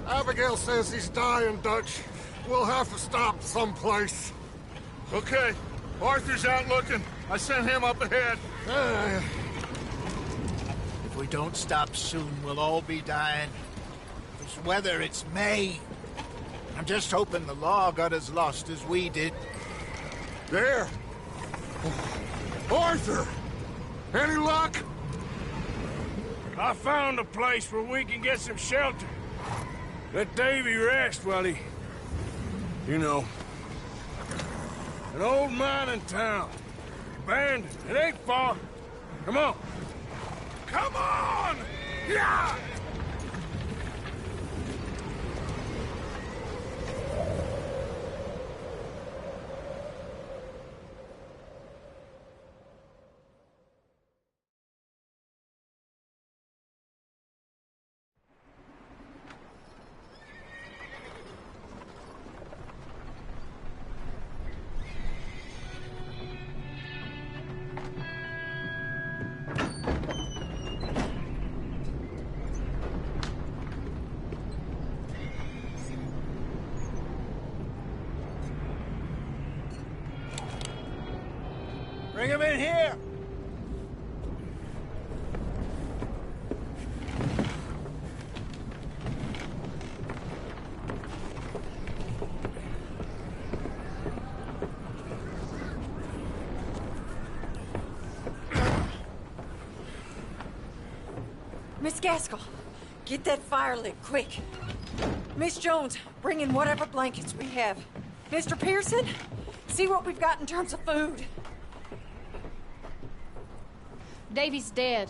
Abigail says he's dying, Dutch. We'll have to stop someplace. Okay. Arthur's out looking. I sent him up ahead. If we don't stop soon, we'll all be dying. This weather, it's May. I'm just hoping the law got as lost as we did. There! Arthur! Any luck? I found a place where we can get some shelter. Let Davy rest while he... You know. An old mining town. Abandoned. It ain't far. Come on. Come on! Yeah! Bring him in here! Miss Gaskell, get that fire lit, quick. Miss Jones, bring in whatever blankets we have. Mr. Pearson, see what we've got in terms of food. Davy's dead.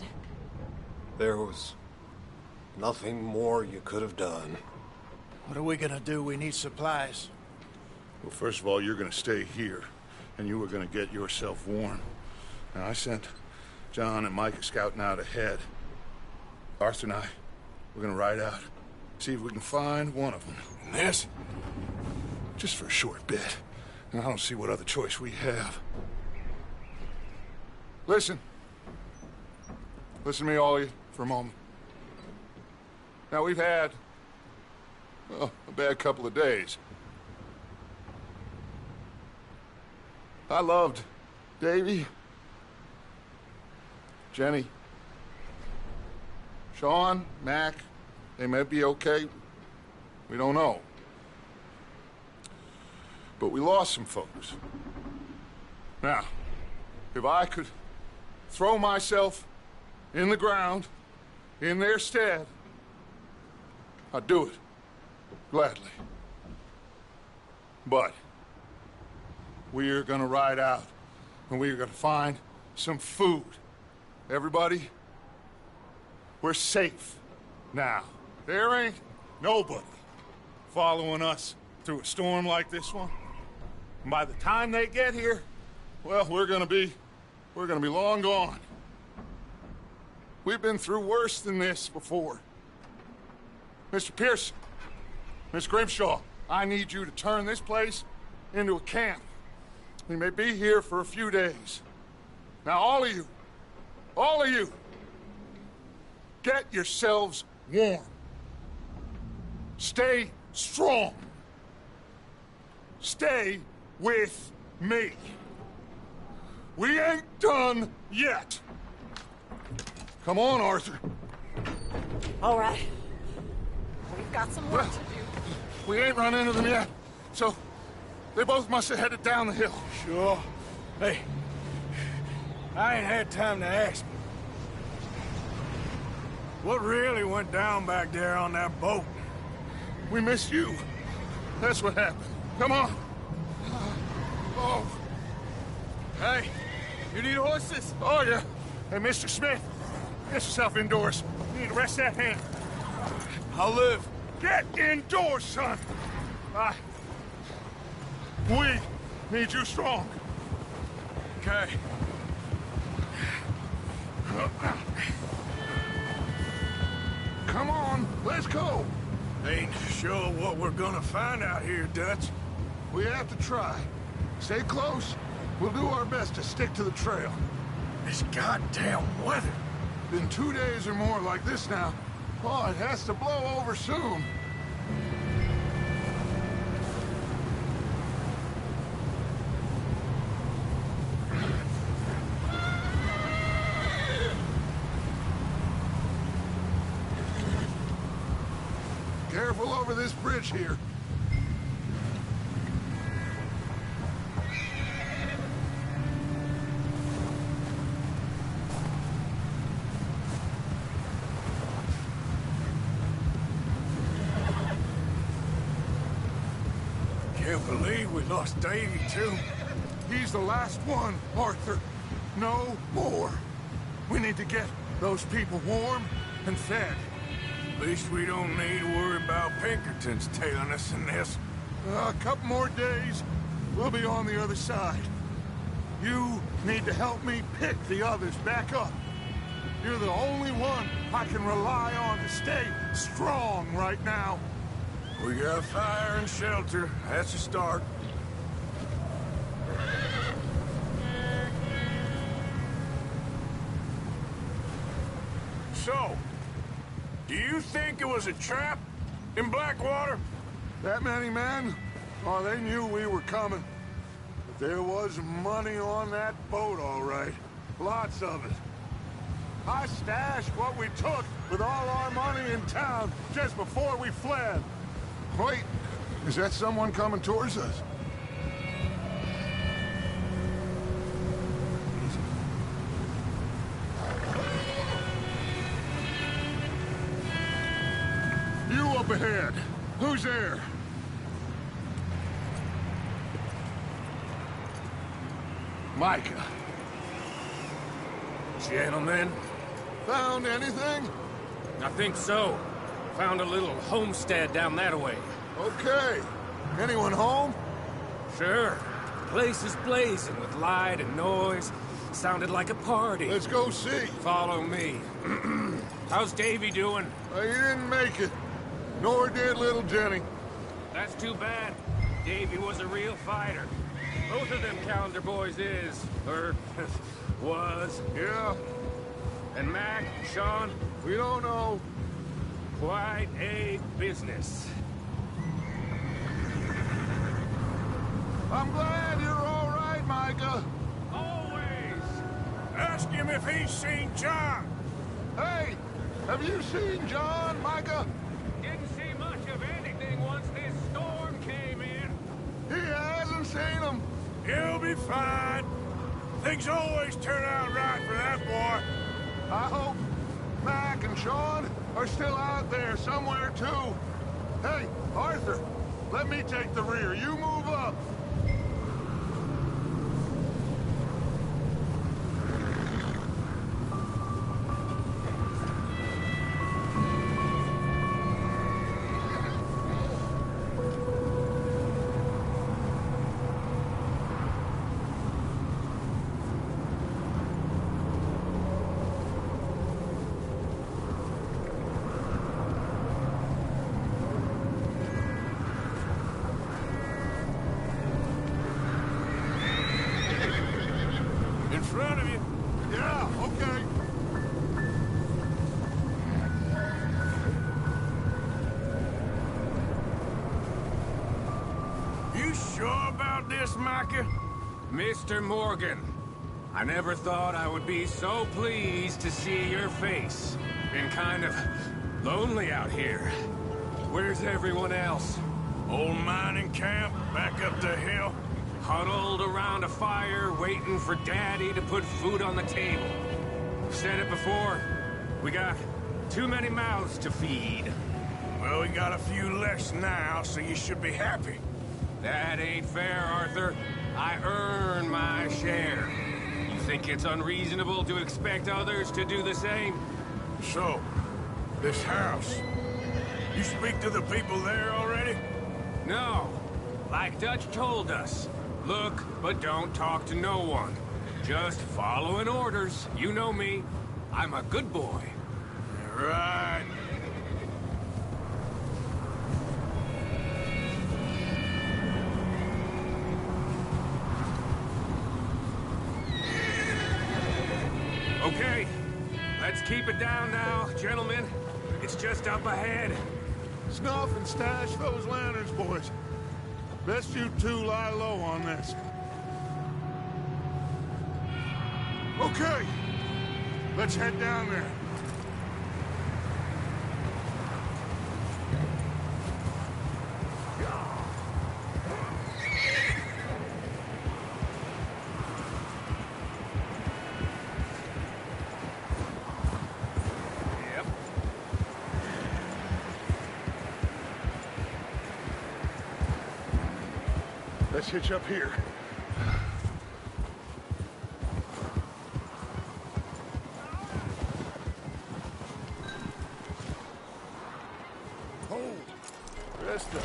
There was nothing more you could have done. What are we gonna do? We need supplies. Well, first of all, you're gonna stay here. and you were gonna get yourself warm. Now, I sent John and Micah scouting out ahead. Arthur and I, we're gonna ride out, see if we can find one of them. And this? Just for a short bit. And I don't see what other choice we have. Listen. Listen to me, all of you, for a moment. Now, we've had, well, a bad couple of days. I loved Davy, Jenny, Sean, Mac. They may be okay. We don't know. But we lost some folks. Now, if I could throw myself in the ground in their stead, I'd do it. Gladly. But we're gonna ride out, and we're gonna find some food. Everybody, we're safe now. There ain't nobody following us through a storm like this one. And by the time they get here, well, we're gonna be long gone. We've been through worse than this before. Mr. Pearson, Miss Grimshaw, I need you to turn this place into a camp. We may be here for a few days. Now, all of you, get yourselves warm. Stay strong. Stay with me. We ain't done yet. Come on, Arthur. All right. We've got some work to do. We ain't run into them yet, so they both must have headed down the hill. Sure. Hey, I ain't had time to ask. What really went down back there on that boat? We missed you. That's what happened. Come on. Oh. Hey, you need horses? Oh, yeah. Hey, Mr. Smith, get yourself indoors. You need to rest that hand. I'll live. Get indoors, son. We need you strong. Okay. Come on, let's go. Ain't sure what we're gonna find out here, Dutch. We have to try. Stay close. We'll do our best to stick to the trail. This goddamn weather. Been 2 days or more like this now. Oh, it has to blow over soon. Careful over this bridge here. Can't believe we lost Davy, too. He's the last one, Arthur. No more. We need to get those people warm and fed. At least we don't need to worry about Pinkertons tailing us in this. A couple more days, we'll be on the other side. You need to help me pick the others back up. You're the only one I can rely on to stay strong right now. We got fire and shelter. That's a start. So, do you think it was a trap in Blackwater? That many men? Oh, they knew we were coming. But there was money on that boat, all right. Lots of it. I stashed what we took with all our money in town just before we fled. Wait, is that someone coming towards us? You up ahead. Who's there? Micah. Gentlemen, Found anything? I think so. Found a little homestead down that way. Okay. Anyone home? Sure. Place is blazing with light and noise. Sounded like a party. Let's go see. Follow me. How's Davy doing? He didn't make it. Nor did little Jenny. That's too bad. Davy was a real fighter. Both of them Calendar boys is, or was. Yeah, And Mac, Sean, we don't know. quite a business. I'm glad you're all right, Micah. Always. Ask him if he's seen John. Hey, have you seen John, Micah? Didn't see much of anything once this storm came in. He hasn't seen him. He'll be fine. Things always turn out right for that boy. I hope Mac and Sean are still out there somewhere, too. Hey, Arthur, let me take the rear. You move up. In front of you. Yeah, okay. You sure about this, Micah? Mr. Morgan, I never thought I would be so pleased to see your face. Been kind of lonely out here. Where's everyone else? Old mining camp back up the hill. Huddled around a fire, waiting for Daddy to put food on the table. I've said it before, we got too many mouths to feed. Well, we got a few less now, so you should be happy. That ain't fair, Arthur. I earn my share. You think it's unreasonable to expect others to do the same? So, this house. You speak to the people there already? No. Like Dutch told us. Look, but don't talk to no one. Just following orders. You know me. I'm a good boy. Right. Okay. Let's keep it down now, gentlemen. It's just up ahead. Snuff and stash those lanterns, boys. Best you two lie low on this. Okay. Let's head down there. Yep. Let's hitch up here. Hold. Rest up.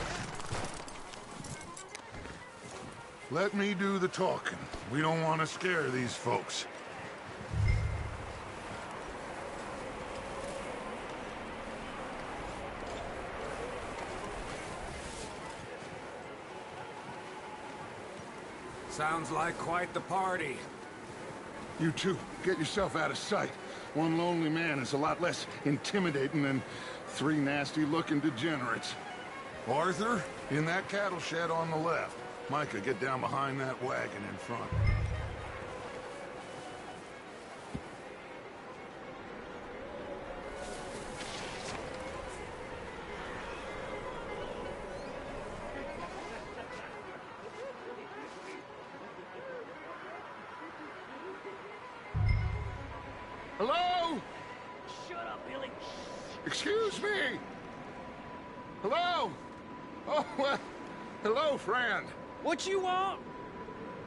Let me do the talking. We don't want to scare these folks. Sounds like quite the party. You two, get yourself out of sight. One lonely man is a lot less intimidating than three nasty-looking degenerates. Arthur, in that cattle shed on the left. Micah, get down behind that wagon in front. Hello? Shut up, Billy. Excuse me? Hello? Oh, well, hello, friend. What you want?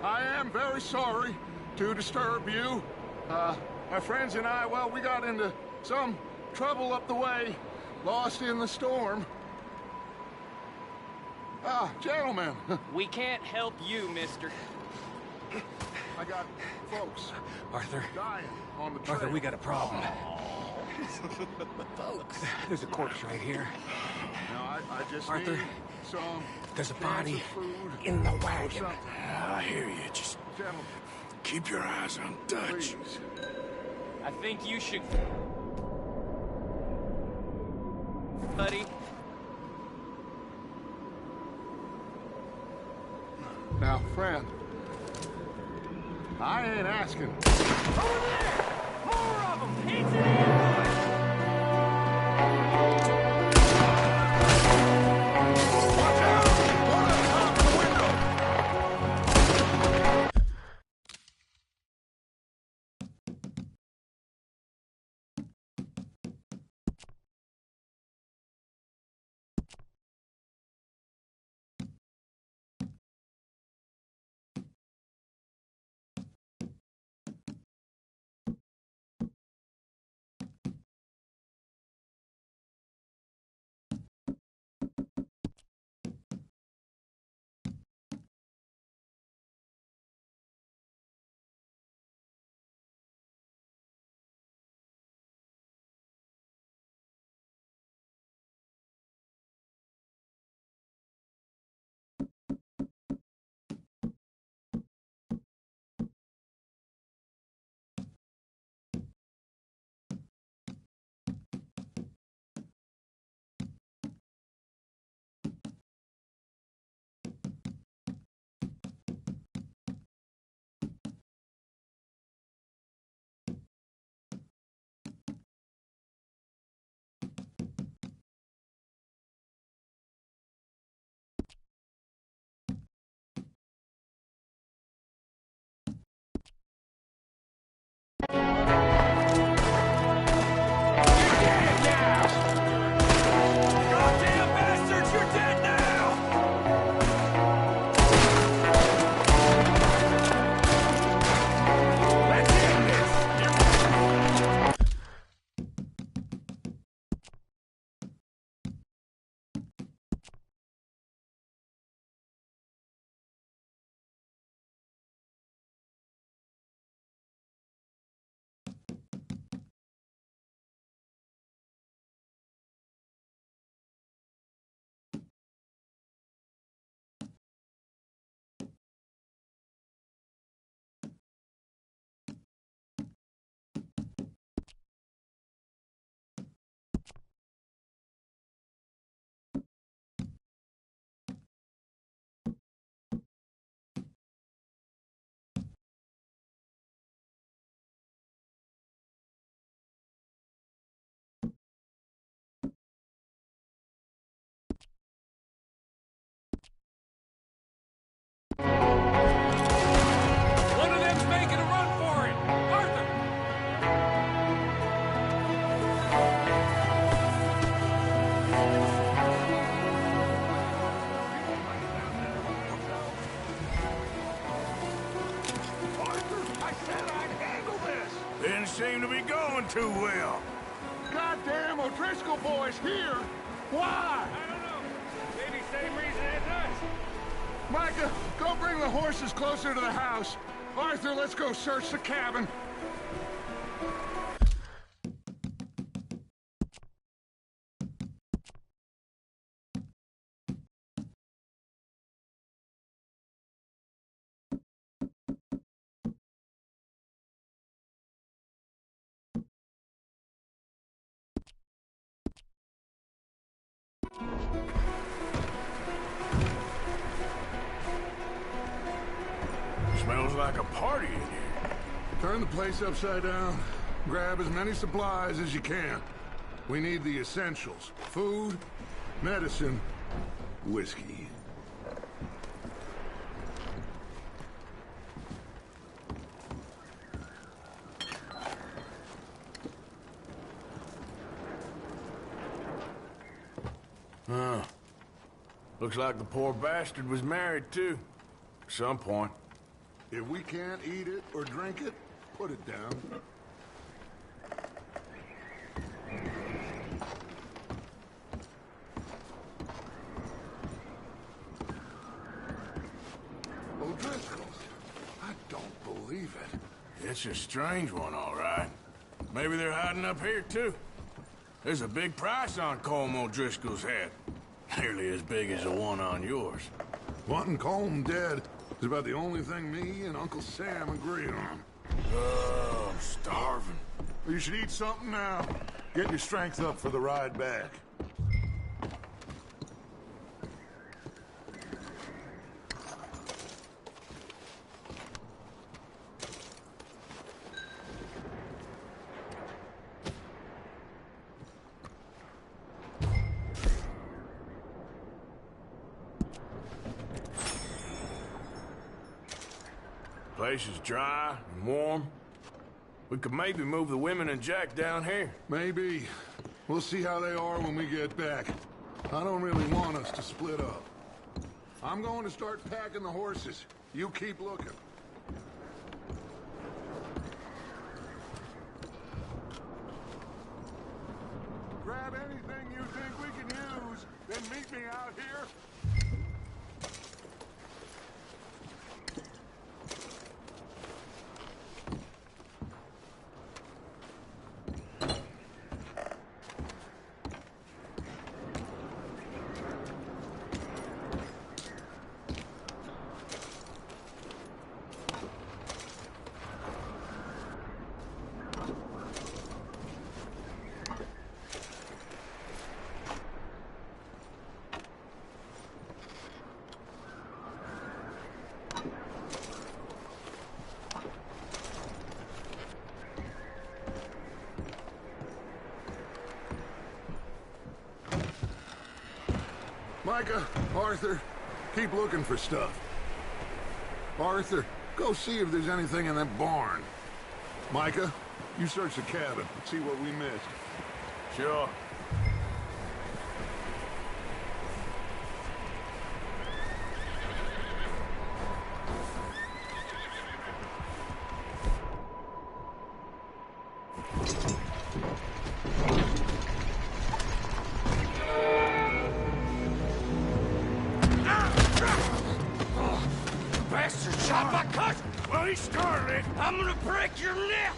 I am very sorry to disturb you. My friends and I, well, we got into some trouble up the way, lost in the storm. Ah, gentlemen. We can't help you, mister. I got folks Arthur, dying on the trail. Arthur, we got a problem. Folks. There's a corpse right here. Now, I just Arthur, need some there's a cans body of food in the or wagon. something. I hear you. Just Gentlemen, keep your eyes on Dutch. please. I think you should... Buddy. Now, friend, I ain't asking. Over there! More of them! It's an ambush! Watch out! One up top of the window! Goddamn bastards, you're dead now! Let's end this! One of them's making a run for it! Arthur! Arthur, I said I'd handle this! Didn't seem to be going too well. Goddamn O'Driscoll boys here! Why? I don't know. Maybe same reason as us. Micah, go bring the horses closer to the house. Arthur, let's go search the cabin. Smells like a party in here. Turn the place upside down. Grab as many supplies as you can. We need the essentials. Food, medicine, whiskey. Huh. Looks like the poor bastard was married, too. At some point. If we can't eat it or drink it, put it down. don't believe it. It's a strange one, all right. Maybe they're hiding up here, too. There's a big price on Colm O'Driscoll's head. Nearly as big as the one on yours. Wanting Colm dead is about the only thing me and Uncle Sam agree on. Oh, I'm starving. You should eat something now. Get your strength up for the ride back. Place is dry and warm. We could maybe move the women and Jack down here. Maybe. We'll see how they are when we get back. I don't really want us to split up. I'm going to start packing the horses. You keep looking. Grab anything you think we can use, then meet me out here. Micah, Arthur, keep looking for stuff. Arthur, go see if there's anything in that barn. Micah, you search the cabin, see what we missed. Sure. Bastard shot my cousin! Well, he started it. I'm gonna break your neck!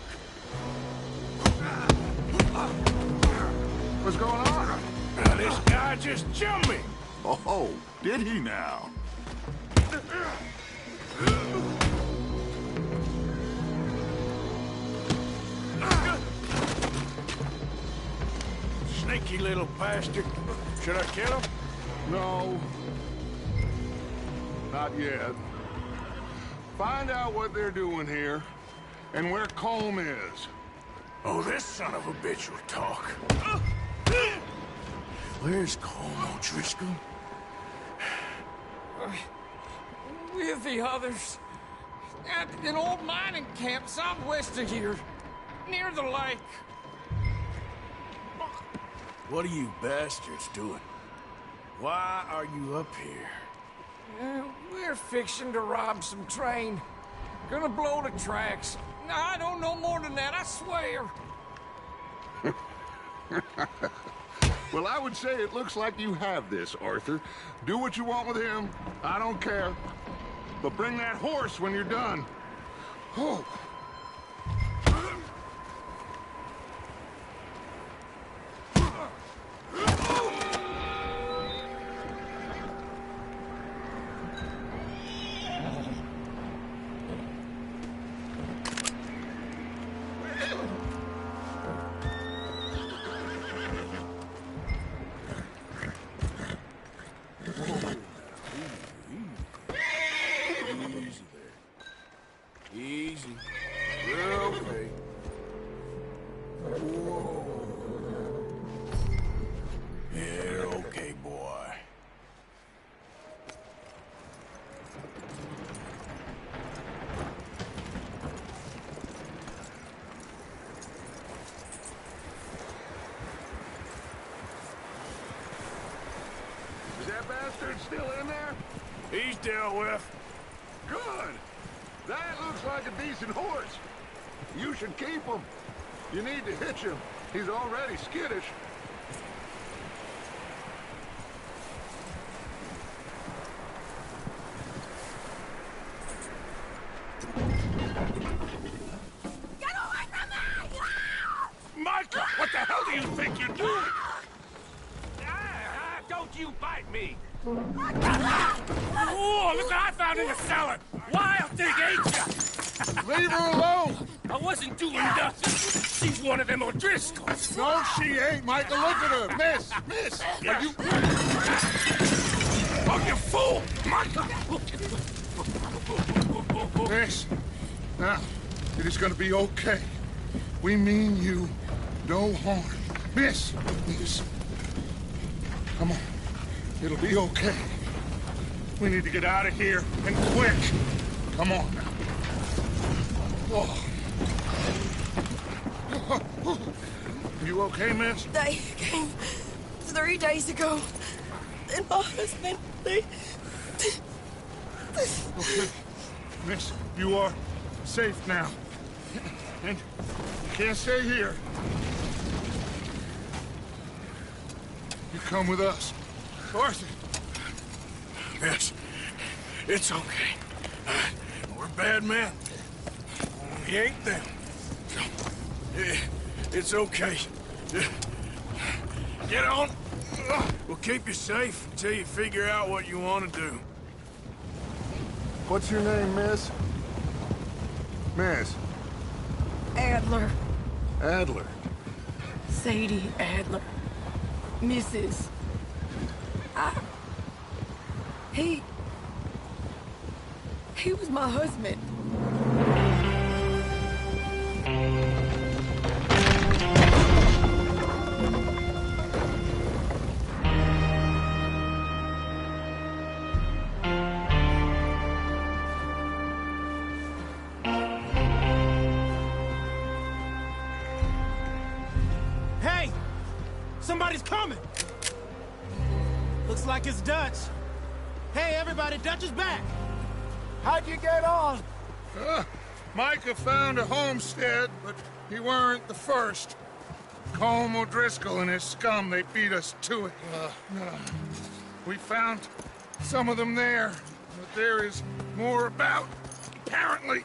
What's going on? Now, this guy just jumped me. Oh, did he now? Sneaky little bastard. Should I kill him? No. Not yet. Find out what they're doing here, and where Colm is. Oh, this son of a bitch will talk. Where's Colm O'Driscoll? With the others. At an old mining camp southwest of here. Near the lake. What are you bastards doing? Why are you up here? We're fixing to rob some train. Gonna blow the tracks. I don't know more than that, I swear. Well, I would say it looks like you have this, Arthur. Do what you want with him. I don't care. But bring that horse when you're done. Oh. Easy. You're okay. Whoa. You're okay, boy. Is that bastard still in there? He's dealt with. Good. That looks like a decent horse. You should keep him. You need to hitch him. He's already skittish. you bite me? Oh, look what I found in the cellar! Wild thing, ain't ya? Leave her alone! I wasn't doing nothing. She's one of them O'Driscolls. No, she ain't, Michael. Look at her. Miss, are you... Oh, you fool! Michael! Miss, now, it is gonna be okay. We mean you no harm. Miss! Come on. It'll be okay. We need to get out of here, and quick. Come on now. Oh. You okay, miss? They came 3 days ago. And my husband, they... Okay. Miss, you are safe now. And you can't stay here. You come with us. Arthur. Miss, it's okay. We're bad men. We ain't them. So, it's okay. Get on. We'll keep you safe until you figure out what you want to do. What's your name, miss? Miss? Adler. Adler. Sadie Adler. Mrs. He was my husband. Hey! Somebody's coming! Looks like it's Dutch. Hey, everybody, Dutch is back! How'd you get on? Micah found a homestead, but he weren't the first. Colm O'Driscoll and his scum, they beat us to it. We found some of them there, but there is more about, apparently.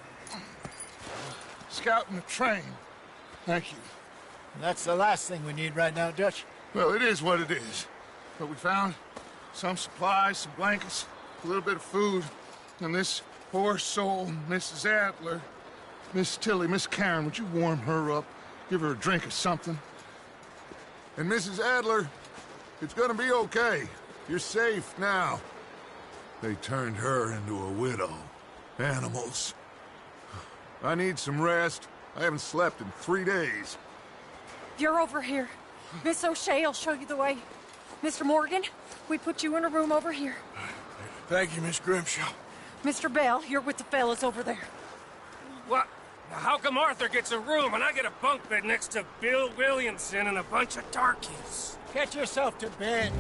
Scouting the train. Thank you. That's the last thing we need right now, Dutch. Well, it is what it is. But we found some supplies, some blankets, a little bit of food, and this poor soul, Mrs. Adler, Miss Tilly, Miss Karen, would you warm her up? Give her a drink or something? And Mrs. Adler, it's gonna be okay. You're safe now. They turned her into a widow. Animals. I need some rest. I haven't slept in 3 days. You're over here. Miss O'Shea will show you the way. Mr. Morgan, we put you in a room over here. Thank you, Miss Grimshaw. Mr. Bell, you're with the fellas over there. What? How come Arthur gets a room and I get a bunk bed next to Bill Williamson and a bunch of darkies? Get yourself to bed.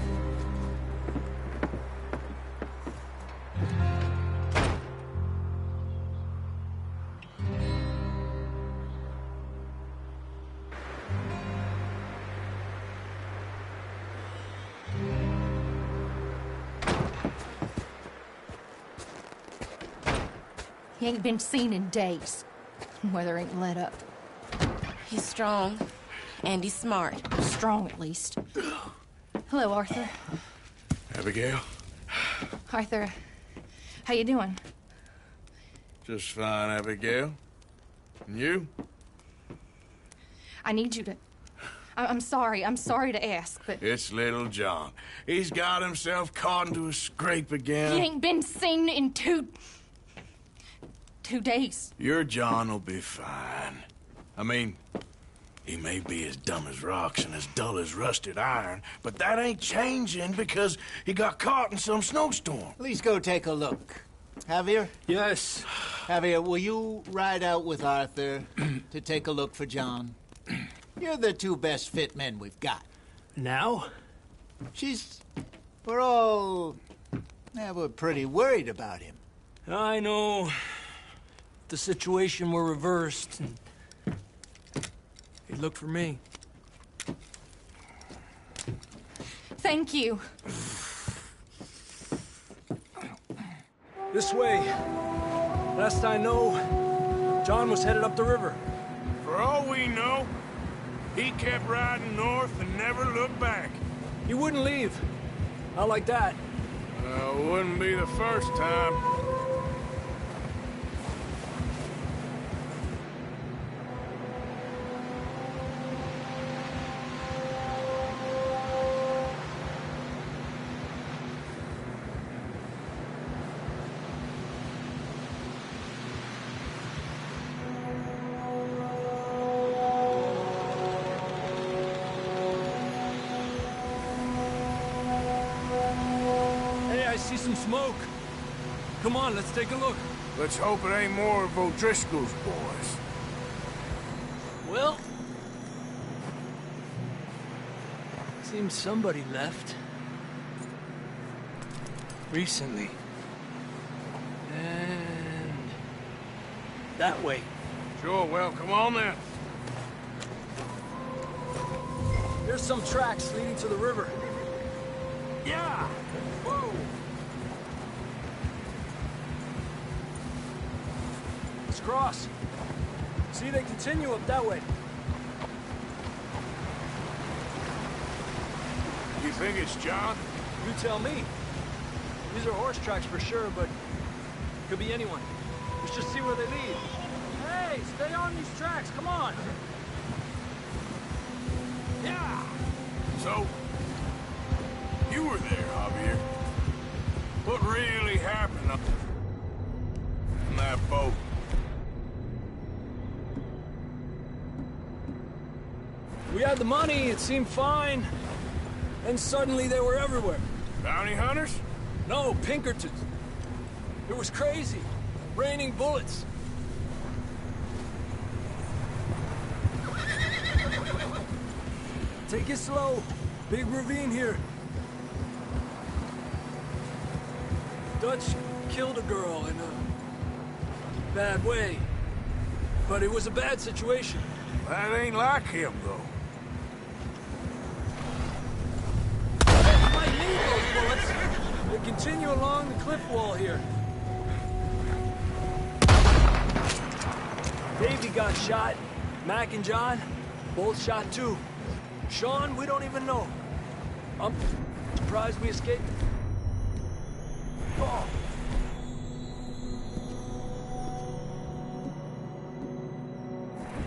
He ain't been seen in days. Weather ain't let up. He's strong, and he's smart. Strong, at least. Hello, Arthur. Abigail? Arthur, how you doing? Just fine, Abigail. And you? I need you to... I'm sorry to ask, but... It's little John. He's got himself caught into a scrape again. He ain't been seen in 2 days. Your John will be fine. I mean, he may be as dumb as rocks and as dull as rusted iron, but that ain't changing because he got caught in some snowstorm. Please go take a look. Javier? Yes. Javier, will you ride out with Arthur to take a look for John? You're the 2 best fit men we've got. Now? We're pretty worried about him. I know. The situation were reversed. And he looked for me. Thank you. This way. Last I know, John was headed up the river. For all we know, he kept riding north and never looked back. He wouldn't leave. Not like that. Wouldn't be the first time. I see some smoke. Come on, let's take a look. Let's hope it ain't more of O'Driscoll's boys. Well, seems somebody left. Recently. And that way. Sure, well, come on then. There's some tracks leading to the river. Yeah! Whoa! Let's cross. See, they continue up that way. You think it's John? You tell me. These are horse tracks for sure, but could be anyone. Let's just see where they lead. Hey, stay on these tracks, come on! Yeah! So, you were there, Javier. What really happened up on that boat? We had the money, it seemed fine. Then suddenly they were everywhere. Bounty hunters? No, Pinkertons. It was crazy. Raining bullets. Take it slow. Big ravine here. Dutch killed a girl in a bad way. But it was a bad situation. That ain't like him, though. Might need those bullets. They continue along the cliff wall here. Davey got shot. Mac and John, both shot too. Sean, we don't even know. I'm surprised we escaped. Oh.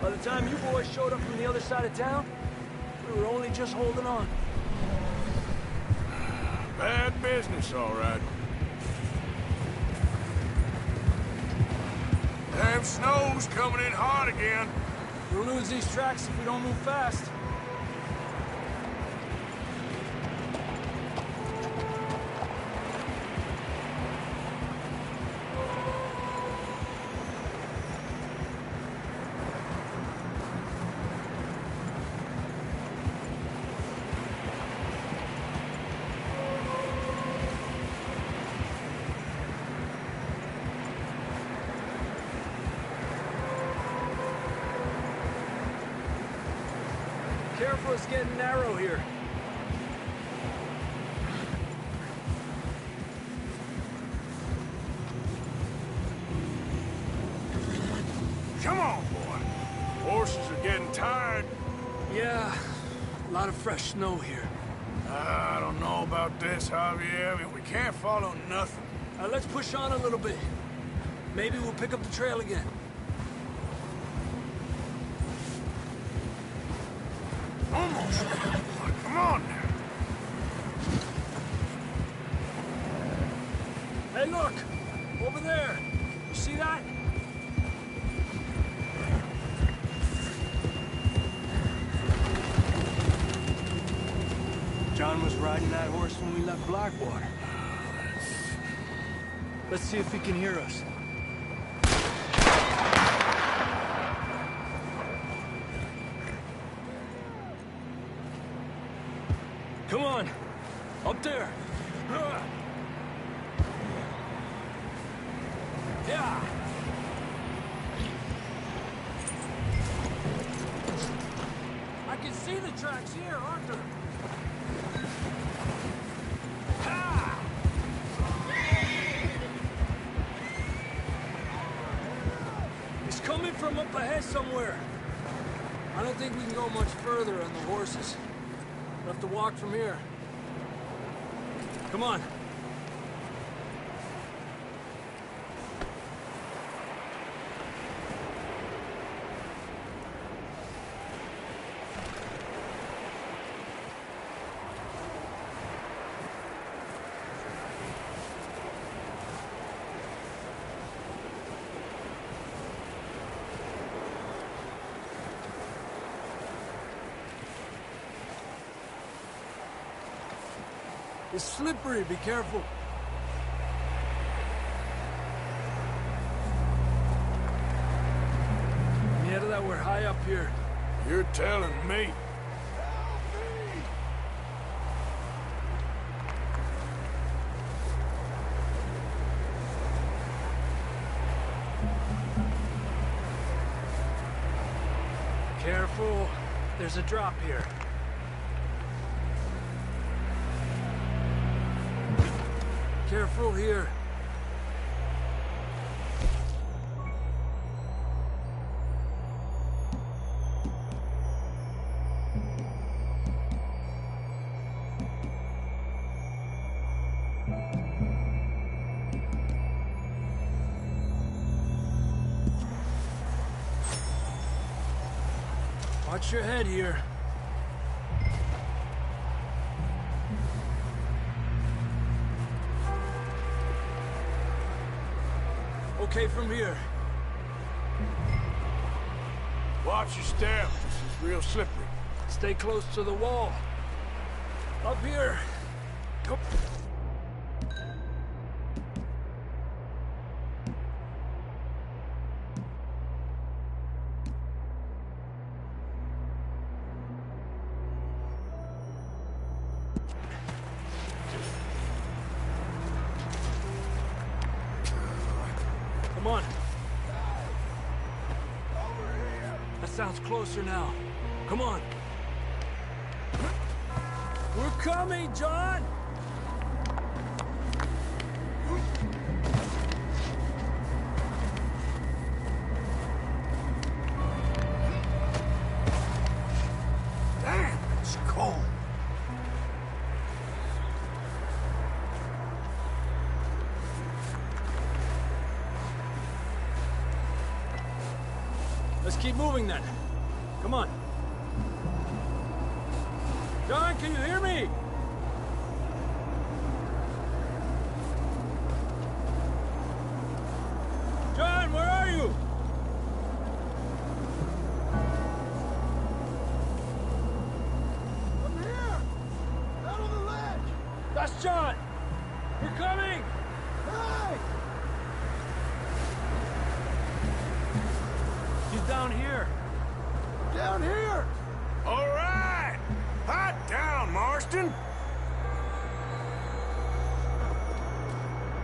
By the time you boys showed up from the other side of town, we were only just holding on. Bad business, all right. Damn snow's coming in hard again. We'll lose these tracks if we don't move fast. Careful, it's getting narrow here. Come on, boy. Horses are getting tired. Yeah, a lot of fresh snow here. I don't know about this, Javier. We can't follow nothing. Let's push on a little bit. Maybe we'll pick up the trail again. Almost. Come on now. Hey, look! Over there! You see that? John was riding that horse when we left Blackwater. Let's see if he can hear us. Come on! Up there! Yeah! I can see the tracks here, Arthur! Ha! He's coming from up ahead somewhere. I don't think we can go much further on the horses. We'll have to walk from here. Come on. It's slippery, be careful. Yeah, that we're high up here. You're telling me. Careful. There's a drop here. Careful here. Watch your head here. Okay from here. Watch your step. This is real slippery. Stay close to the wall. Up here. Go. Come on. That sounds closer now. Come on. We're coming, John! Damn, it's cold. Let's keep moving then. Come on. John, can you hear me? John, where are you? I'm here! Out on the ledge! That's John! We're coming! Hey! He's down here. Down here! All right! Hot down, Marston!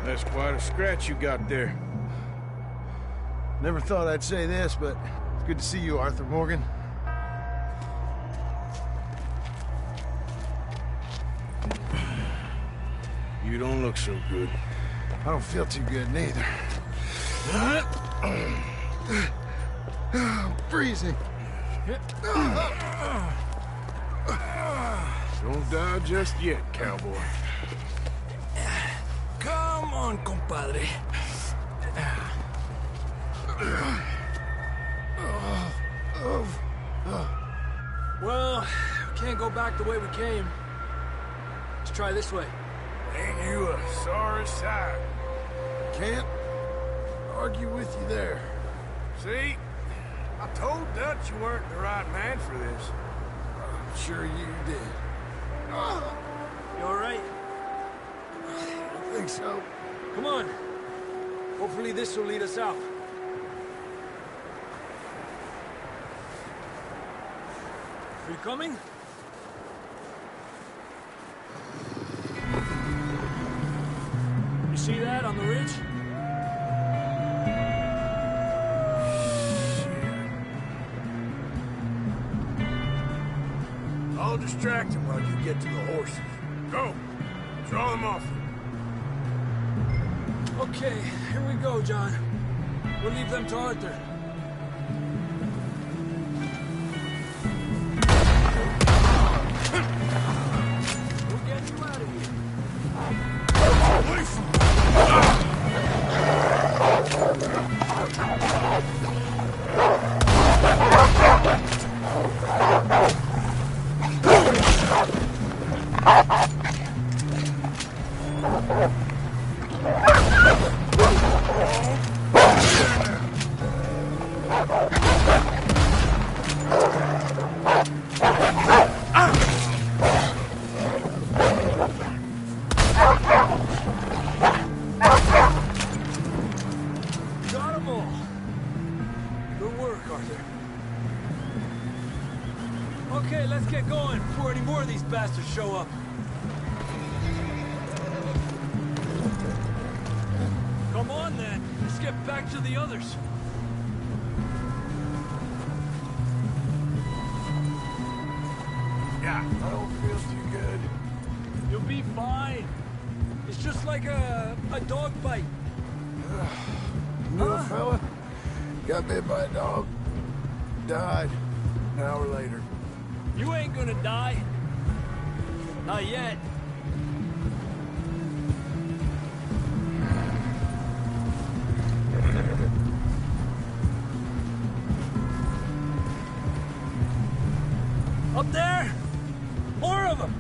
That's quite a scratch you got there. Never thought I'd say this, but it's good to see you, Arthur Morgan. You don't look so good. I don't feel too good, neither. I'm freezing. Don't die just yet, cowboy. Come on, compadre. Well, we can't go back the way we came. Let's try this way. Ain't you a sorry sight? Can't argue with you there. See? I told Dutch you weren't the right man for this. I'm sure you did. You all right? I think so. Come on. Hopefully this will lead us out. Are you coming? You see that on the ridge? I'll distract him while you get to the horses. Go! Draw them off. Okay, here we go, John. We'll leave them to Arthur. We'll get you out of here. Arthur. Okay, let's get going before any more of these bastards show up. Come on, then. Let's get back to the others. Yeah, I don't feel too good. You'll be fine. It's just like a dog bite. Knew a fella, got bit by a dog, died an hour later. You ain't gonna die. Not yet. Up there? More of them!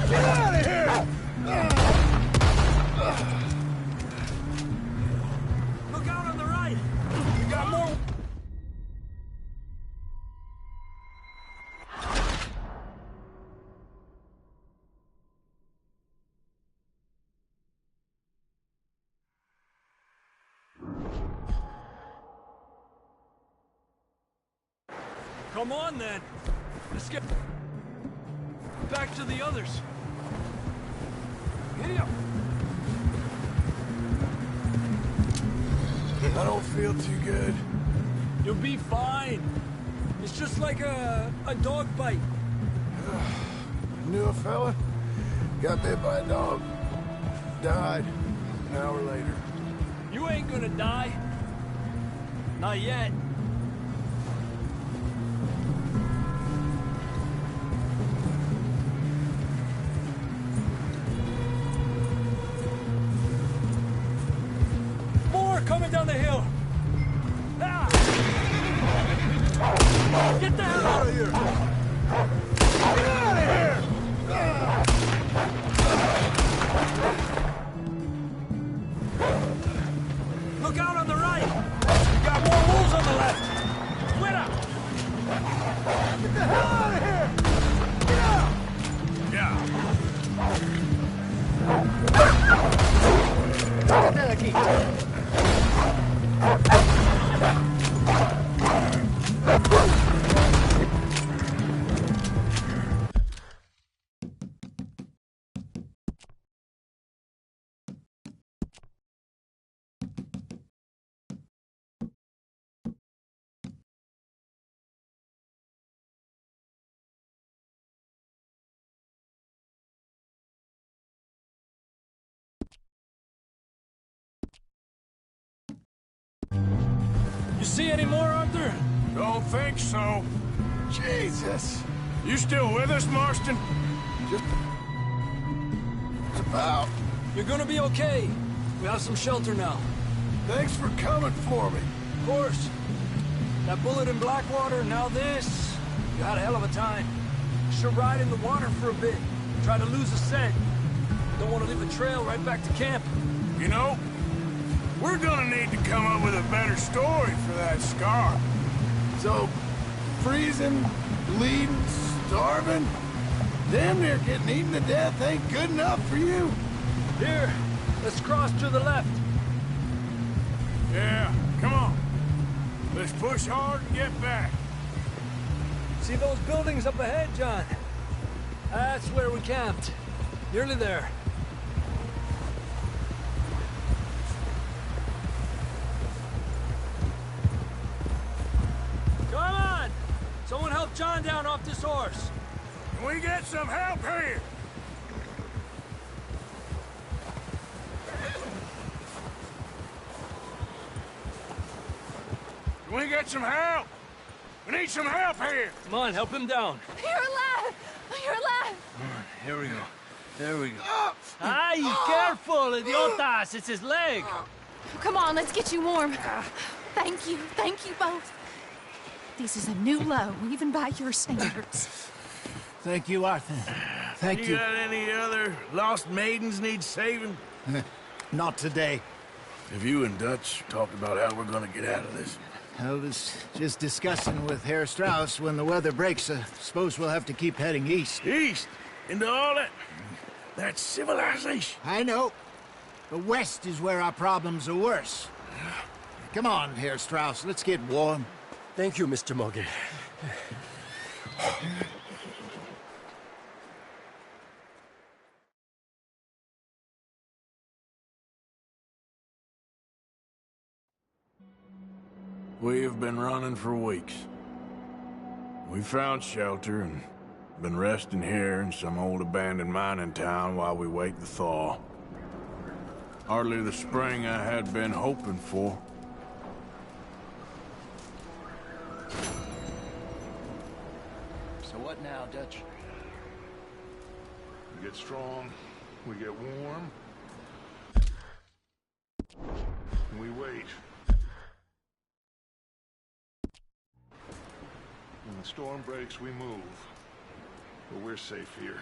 Get out of here! Look out on the right! We got more... Come on, then. Let's get back to the others. Giddy up. I don't feel too good. You'll be fine. It's just like a dog bite. Knew a fella, got bit by a dog, died an hour later. You ain't gonna die. Not yet. More coming down the hill. Ah! Get the hell out of here! Get out of here! Look out on the right! We got more wolves on the left! Split up! Get the hell out of here! Get out! Yeah. Get aquí. You see any more, Arthur? Don't think so. Jesus! You still with us, Marston? Just about. You're gonna be okay. We have some shelter now. Thanks for coming for me. Of course. That bullet in Blackwater, now this. You had a hell of a time. Should ride in the water for a bit. Try to lose a scent. Don't want to leave a trail right back to camp. You know, we're gonna need to come up with a better story for that scar. So, freezing, bleeding, starving, damn near getting eaten to death ain't good enough for you. Here, let's cross to the left. Yeah, come on. Let's push hard and get back. See those buildings up ahead, John? That's where we camped. Nearly there. Come on! Someone help John down off this horse. Can we get some help here? Can we get some help? We need some help here. Come on, help him down. You're alive! You're alive! Here we go. There we go. Ay, careful, idiotas! It's his leg. Come on, let's get you warm. Thank you both. This is a new low, even by your standards. Thank you, Arthur. Thank you. You got any other lost maidens need saving? Not today. Have you and Dutch talked about how we're gonna get out of this? I was just discussing with Herr Strauss when the weather breaks. Suppose we'll have to keep heading east. East? Into all that civilization? I know. The west is where our problems are worse. Come on, Herr Strauss, let's get warm. Thank you, Mr. Morgan. We have been running for weeks. We found shelter and been resting here in some old abandoned mining town while we wait the thaw. Hardly the spring I had been hoping for. So what now, Dutch? We get strong, we get warm, and we wait. When the storm breaks, we move. But we're safe here.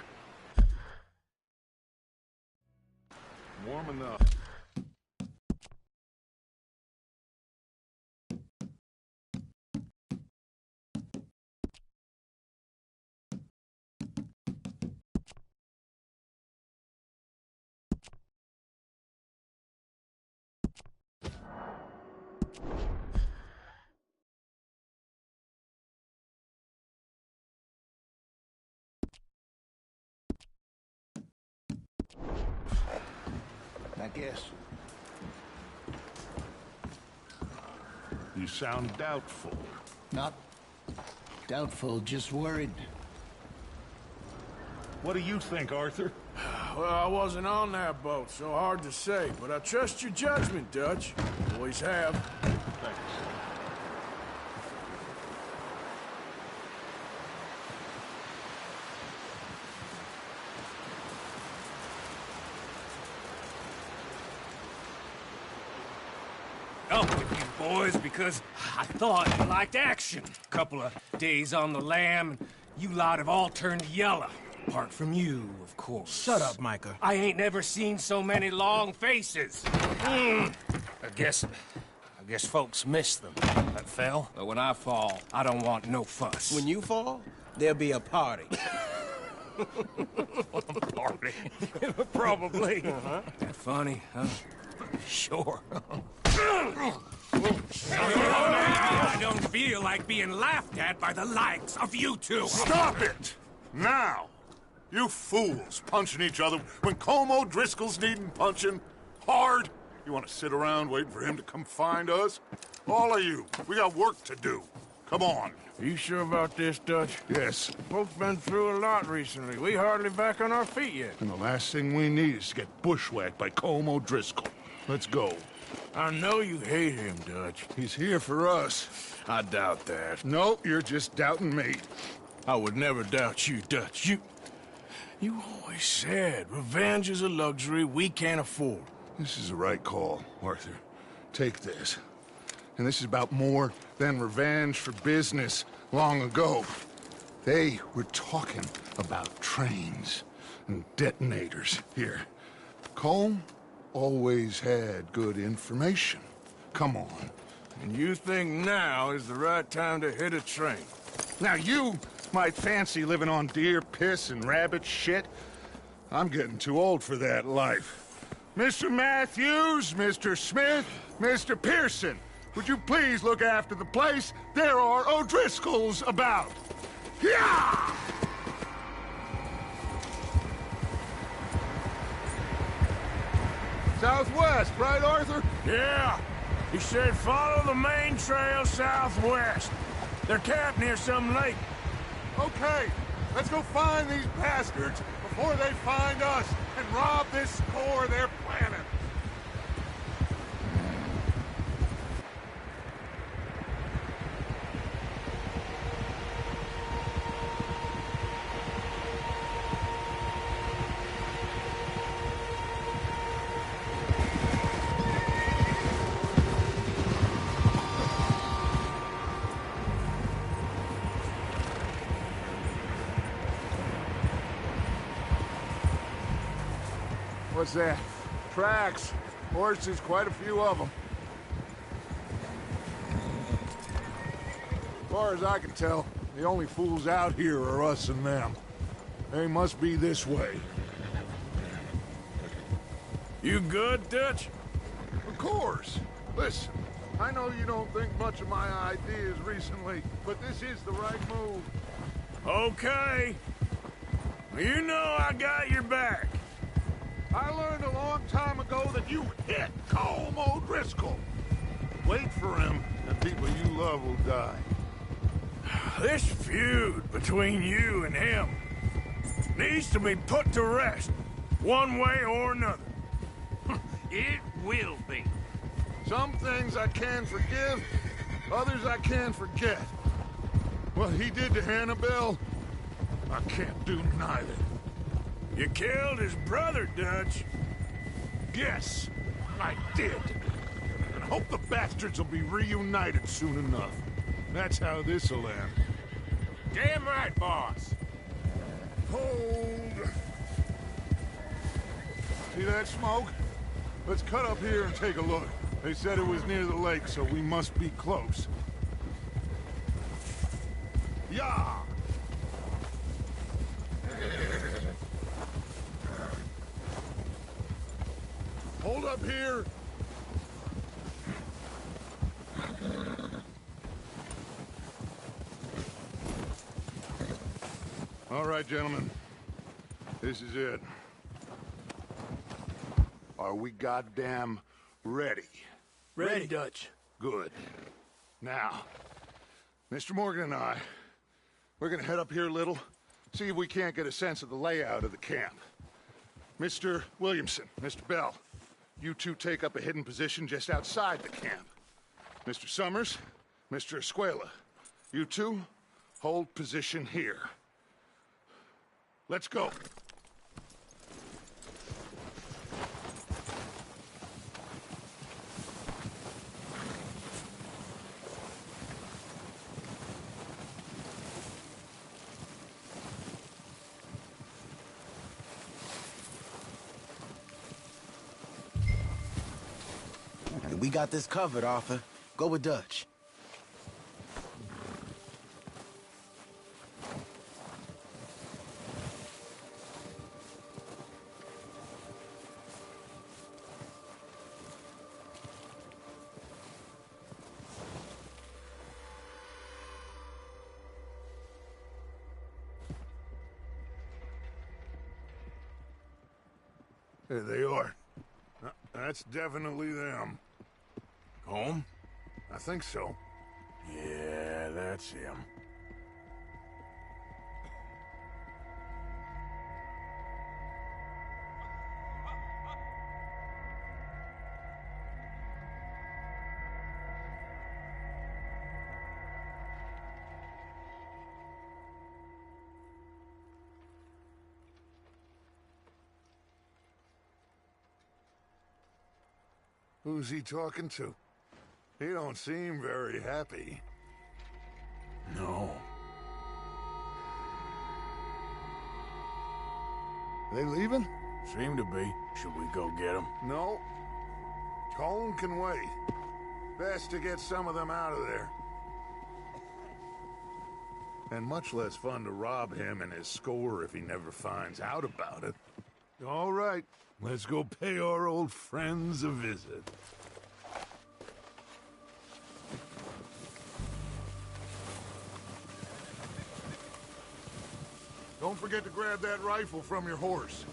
Warm enough. I guess. You sound doubtful. Not doubtful, just worried. What do you think, Arthur? Well, I wasn't on that boat, so hard to say, but I trust your judgment, Dutch. Always have. Thanks. Up with you boys because I thought you liked action. Couple of days on the lam, and you lot have all turned yellow. Apart from you, of course. Shut up, Micah. I ain't never seen so many long faces. I guess folks miss them. That fell. But when I fall, I don't want no fuss. When you fall, there'll be a party. Party? Probably. That funny, huh? Sure. I don't feel like being laughed at by the likes of you two. Stop it! Now! You fools punching each other when Colm O'Driscoll's needing punching hard. You want to sit around waiting for him to come find us? All of you, we got work to do. Come on. Are you sure about this, Dutch? Yes. Folks been through a lot recently. We hardly back on our feet yet. And the last thing we need is to get bushwhacked by Colm O'Driscoll. Let's go. I know you hate him, Dutch. He's here for us. I doubt that. No, you're just doubting me. I would never doubt you, Dutch. You always said revenge is a luxury we can't afford. This is the right call, Arthur. Take this. And this is about more than revenge for business long ago. They were talking about trains and detonators here. Colm always had good information. Come on. And you think now is the right time to hit a train? Now you might fancy living on deer piss and rabbit shit. I'm getting too old for that life. Mr. Matthews, Mr. Smith, Mr. Pearson, would you please look after the place? There are O'Driscolls about. Yeah! Southwest, right, Arthur? Yeah. He said follow the main trail southwest. They're camped near some lake. Okay, let's go find these bastards before they find us and rob this core they're planning. What's that? Tracks. Horses, quite a few of them. As far as I can tell, the only fools out here are us and them. They must be this way. You good, Dutch? Of course. Listen, I know you don't think much of my ideas recently, but this is the right move. Okay. You know I got your back. I learned a long time ago that you hit Colm O'Driscoll. Wait for him, and people you love will die. This feud between you and him needs to be put to rest, one way or another. It will be. Some things I can forgive, others I can forget. What he did to Annabelle, I can't do neither. You killed his brother, Dutch. Yes, I did. And I hope the bastards will be reunited soon enough. That's how this'll end. Damn right, boss. Hold. See that smoke? Let's cut up here and take a look. They said it was near the lake, so we must be close. Yeah! Hold up here. All right, gentlemen. This is it. Are we goddamn ready? Ready, Dutch. Good. Now, Mr. Morgan and I, we're gonna head up here a little, see if we can't get a sense of the layout of the camp. Mr. Williamson, Mr. Bell, you two take up a hidden position just outside the camp. Mr. Summers, Mr. Escuela, you two hold position here. Let's go. We got this covered, Arthur. Go with Dutch. There they are. That's definitely them. Home? I think so. Yeah, that's him. Who's he talking to? He don't seem very happy. No. They leaving? Seem to be. Should we go get them? No. Colm can wait. Best to get some of them out of there. And much less fun to rob him and his score if he never finds out about it. All right, let's go pay our old friends a visit. Don't forget to grab that rifle from your horse.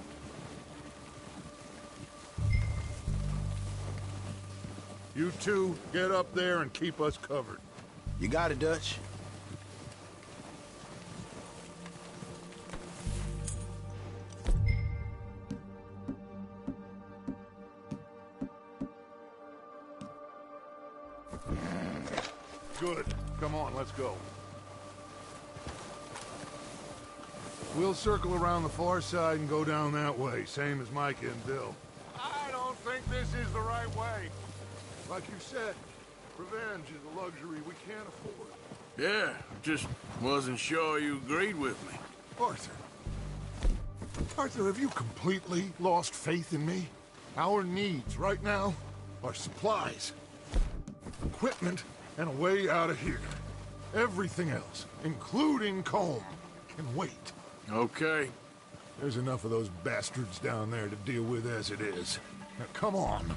You two, get up there and keep us covered. You got it, Dutch. Good. Come on, let's go. We'll circle around the far side and go down that way, same as Micah and Bill. I don't think this is the right way. Like you said, revenge is a luxury we can't afford. Yeah, just wasn't sure you agreed with me. Arthur. Arthur, have you completely lost faith in me? Our needs right now are supplies, equipment, and a way out of here. Everything else, including Colm, can wait. Okay. There's enough of those bastards down there to deal with as it is. Now, come on.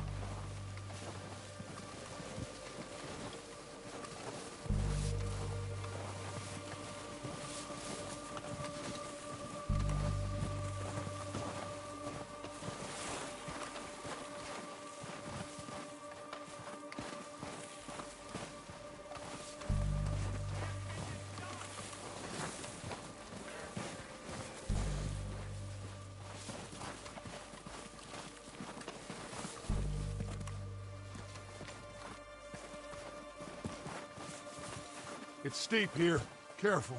It's steep here. Careful.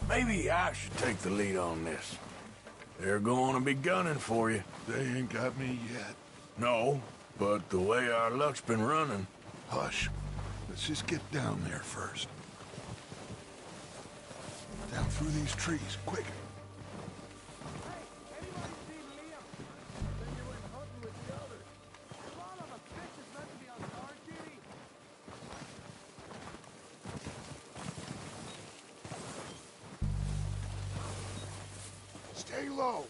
Maybe I should take the lead on this. They're going to be gunning for you. They ain't got me yet. No, but the way our luck's been running... Hush. Let's just get down there first. Down through these trees, quick. Stay low.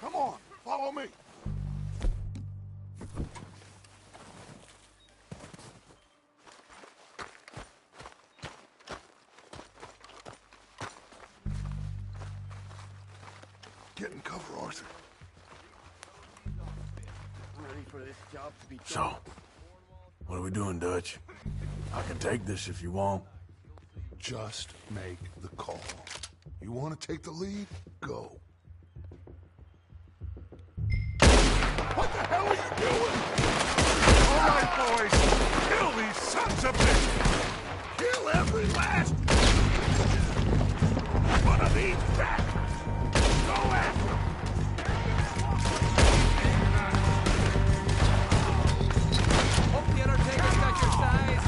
Come on, follow me. Get in cover, Arthur. Ready for this job to be done. So, what are we doing, Dutch? I can take this if you want. Just make the call. You want to take the lead? Go. What the hell are you doing? All right, boys. Kill these sons of bitches. Kill every last one of these bastards. Go after them. Hope the Undertaker's got your size.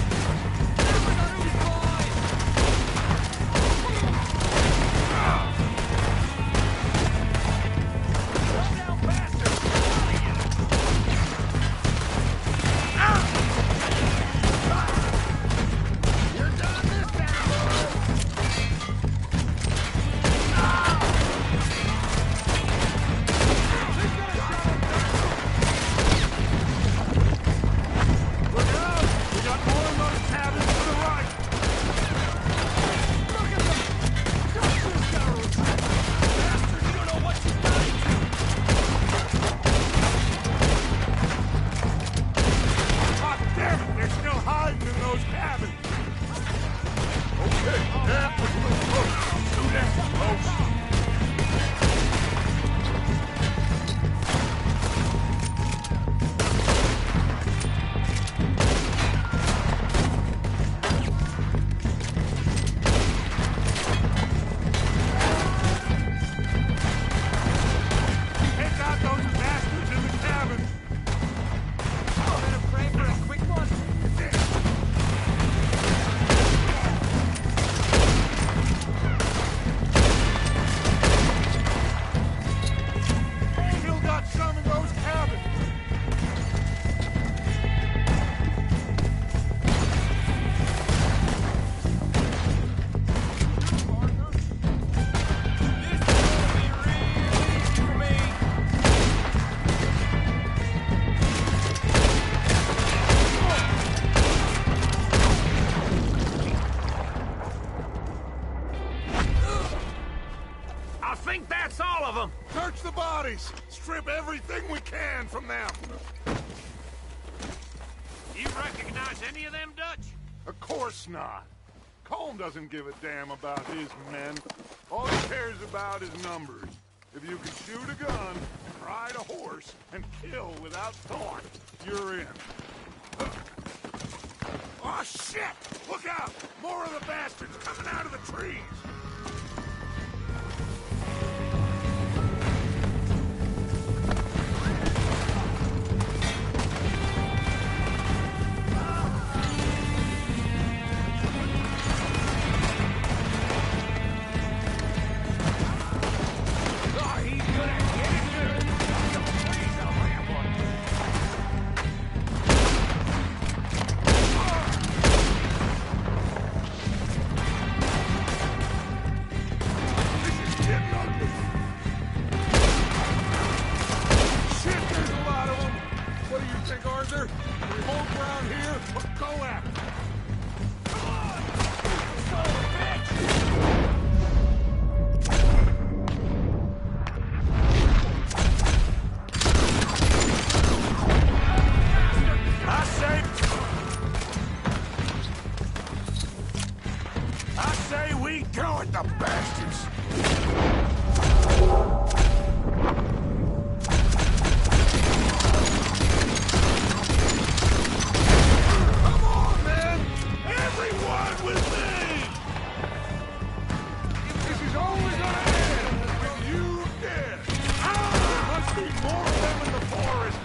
Search the bodies! Strip everything we can from them! You recognize any of them, Dutch? Of course not. Colm doesn't give a damn about his men. All he cares about is numbers. If you can shoot a gun, ride a horse, and kill without thought, you're in. Oh, shit! Look out! More of the bastards coming out of the trees! folk around here, or go after them. I say we go at the bastards. Come on, man! Everyone with me! This is only gonna end with you dead. There must be more of them in the forest.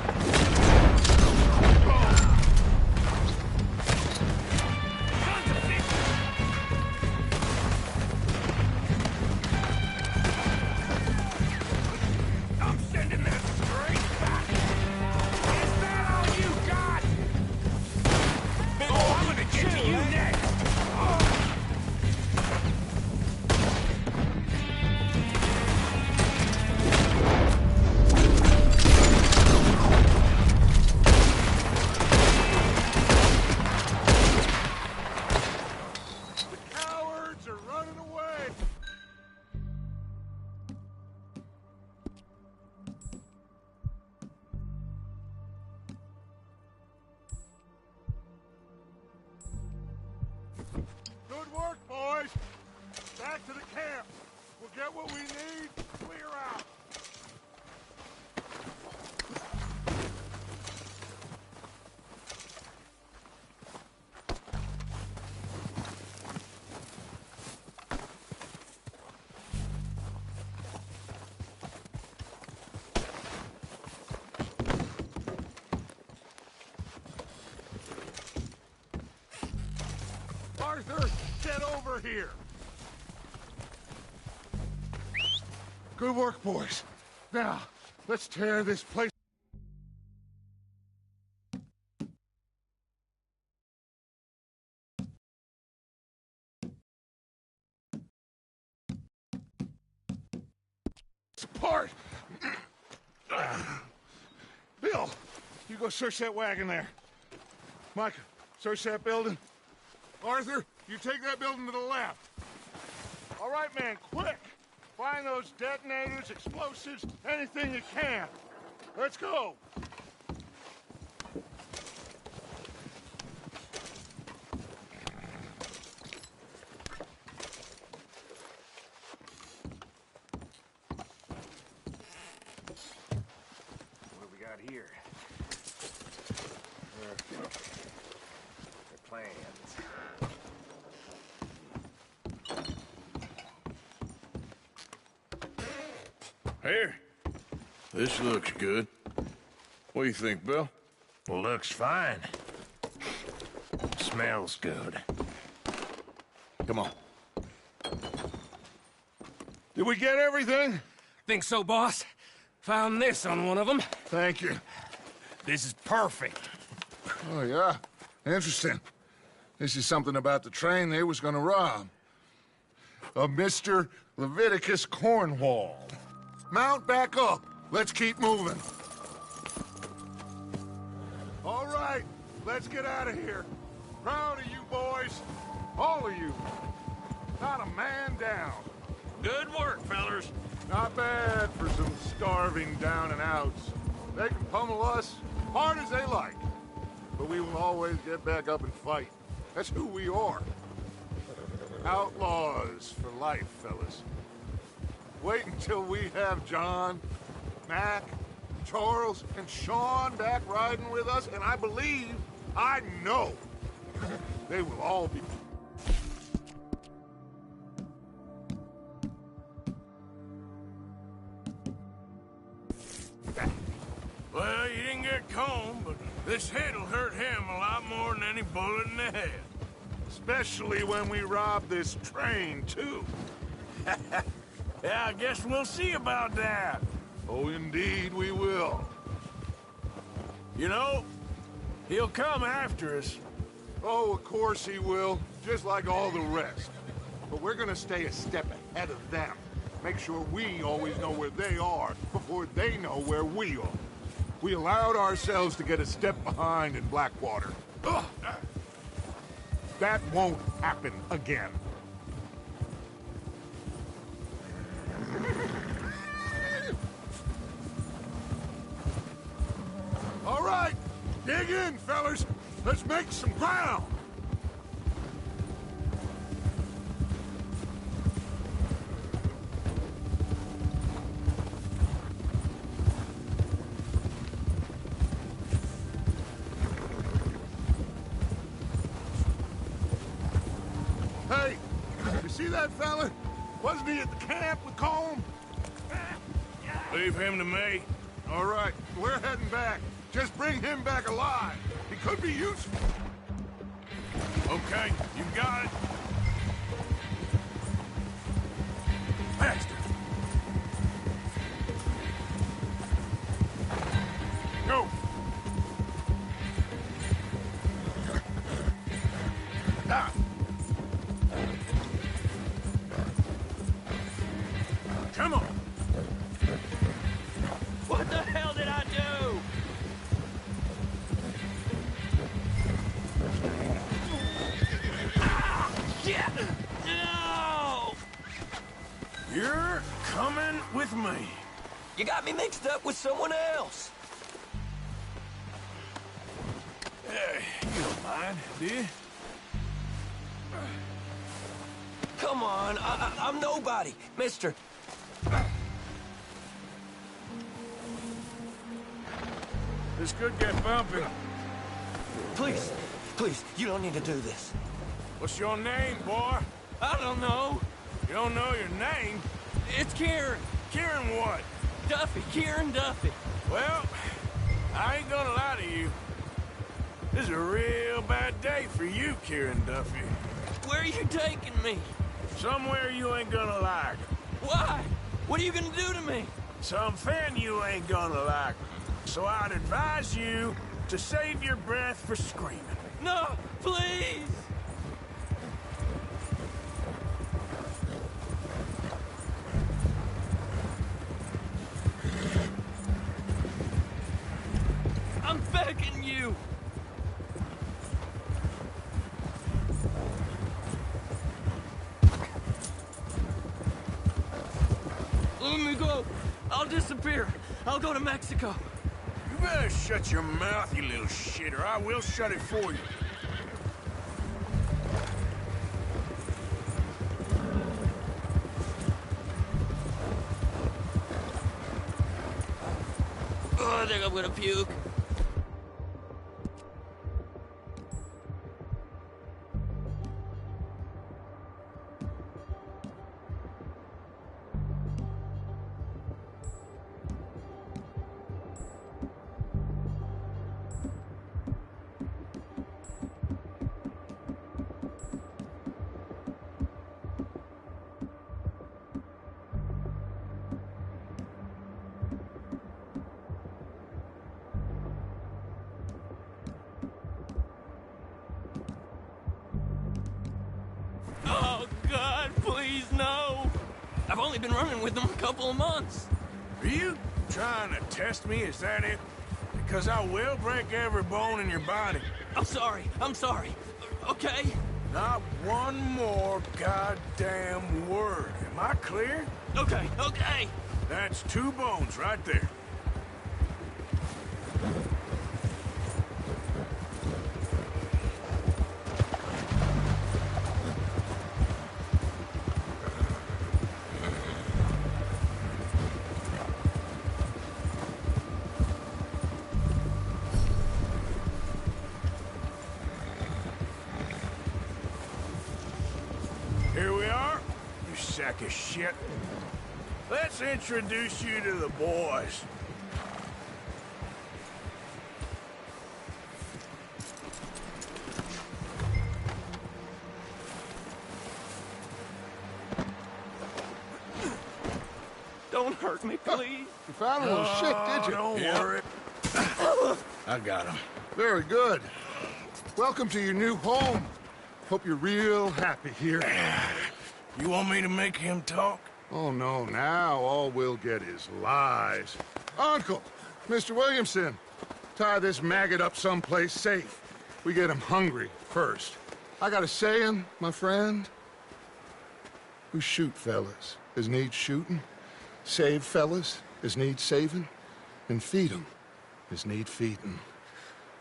Good work, boys. Back to the camp. We'll get what we need. Clear out. Arthur, get over here. Good work, boys. Now, let's tear this place. Apart. Bill, you go search that wagon there. Mike, search that building. Arthur, you take that building to the left. All right, man, quick. Find those detonators, explosives, anything you can. Let's go. What do we got here? The plans. Here. This looks good. What do you think, Bill? Looks fine. Smells good. Come on. Did we get everything? Think so, boss. Found this on one of them. Thank you. This is perfect. Oh, yeah? Interesting. This is something about the train they was gonna rob. A Mr. Leviticus Cornwall. Mount back up. Let's keep moving. All right, let's get out of here. Proud of you boys. All of you. Not a man down. Good work, fellers. Not bad for some starving down and outs. They can pummel us hard as they like. But we will always get back up and fight. That's who we are. Outlaws for life, fellas. Wait until we have John, Mac, Charles, and Sean back riding with us, and I believe, I know, they will all be... Well, you didn't get Combe, but this hit'll hurt him a lot more than any bullet in the head. Especially when we rob this train, too. Yeah, I guess we'll see about that. Oh, indeed we will. You know, he'll come after us. Oh, of course he will, just like all the rest. But we're gonna stay a step ahead of them. Make sure we always know where they are before they know where we are. We allowed ourselves to get a step behind in Blackwater. Ugh. That won't happen again. All right, dig in, fellas. Let's make some ground. Hey, you see that fella? Wasn't he at the camp with Colm? Leave him to me. All right, we're heading back. Just bring him back alive. He could be useful. Okay, you got it. Faster. Go. Ah. Come on. What the hell did I do? Ah! Shit! No! You're coming with me. You got me mixed up with someone else. Hey, you don't mind, do you? Come on, I'm nobody, mister. This could get bumpy. Please, please, you don't need to do this. What's your name, boy? I don't know. You don't know your name? It's Kieran. Kieran what? Duffy. Kieran Duffy. Well, I ain't gonna lie to you. This is a real bad day for you, Kieran Duffy. Where are you taking me? Somewhere you ain't gonna like. Why? What are you gonna do to me? Something you ain't gonna like. So I'd advise you to save your breath for screaming. No, please! I'm begging you! Let me go. I'll disappear. I'll go to Mexico. You better shut your mouth, you little shit, or I will shut it for you. Oh, I think I'm gonna puke. Oh, God, please, no! I've only been running with them a couple of months. Are you trying to test me? Is that it? Because I will break every bone in your body. I'm sorry. Okay? Not one more goddamn word. Am I clear? Okay. That's 2 bones right there. Here we are, you sack of shit. Let's introduce you to the boys. Don't hurt me, please. You found a little shit, did you? Don't worry. I got him. Very good. Welcome to your new home. Hope you're real happy here. You want me to make him talk? Oh, no, now all we'll get is lies. Uncle, Mr. Williamson, tie this maggot up someplace safe. We get him hungry first. I got a saying, my friend. We shoot fellas as need shooting, save fellas as need saving, and feed 'em as need feeding.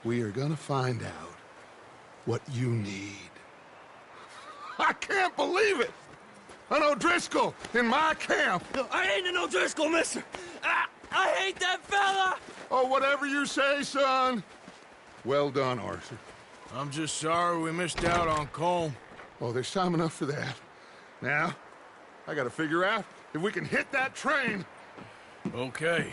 We are gonna find out what you need. I can't believe it! An O'Driscoll in my camp! No, I ain't an O'Driscoll, mister! I hate that fella! Oh, whatever you say, son. Well done, Arthur. I'm just sorry we missed out on Colm. Oh, there's time enough for that. Now, I gotta figure out if we can hit that train. Okay.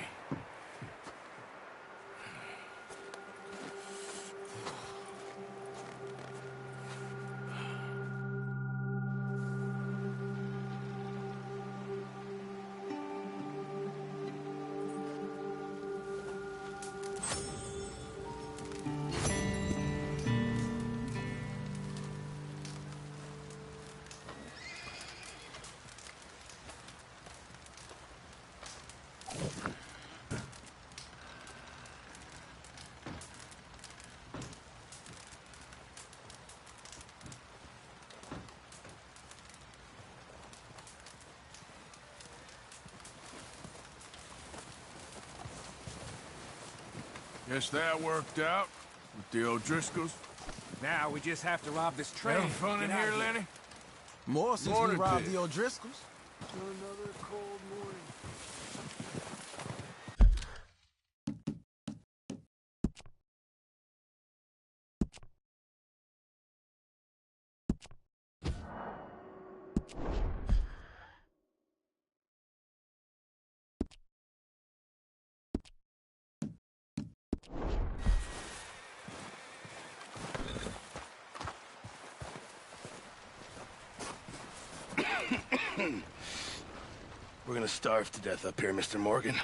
Guess that worked out with the O'Driscolls. Now we just have to rob this train. Having fun in here, Lenny? More since Morning, we robbed Pete. the O'Driscolls. Another cold morning. We're gonna starve to death up here, Mr. Morgan.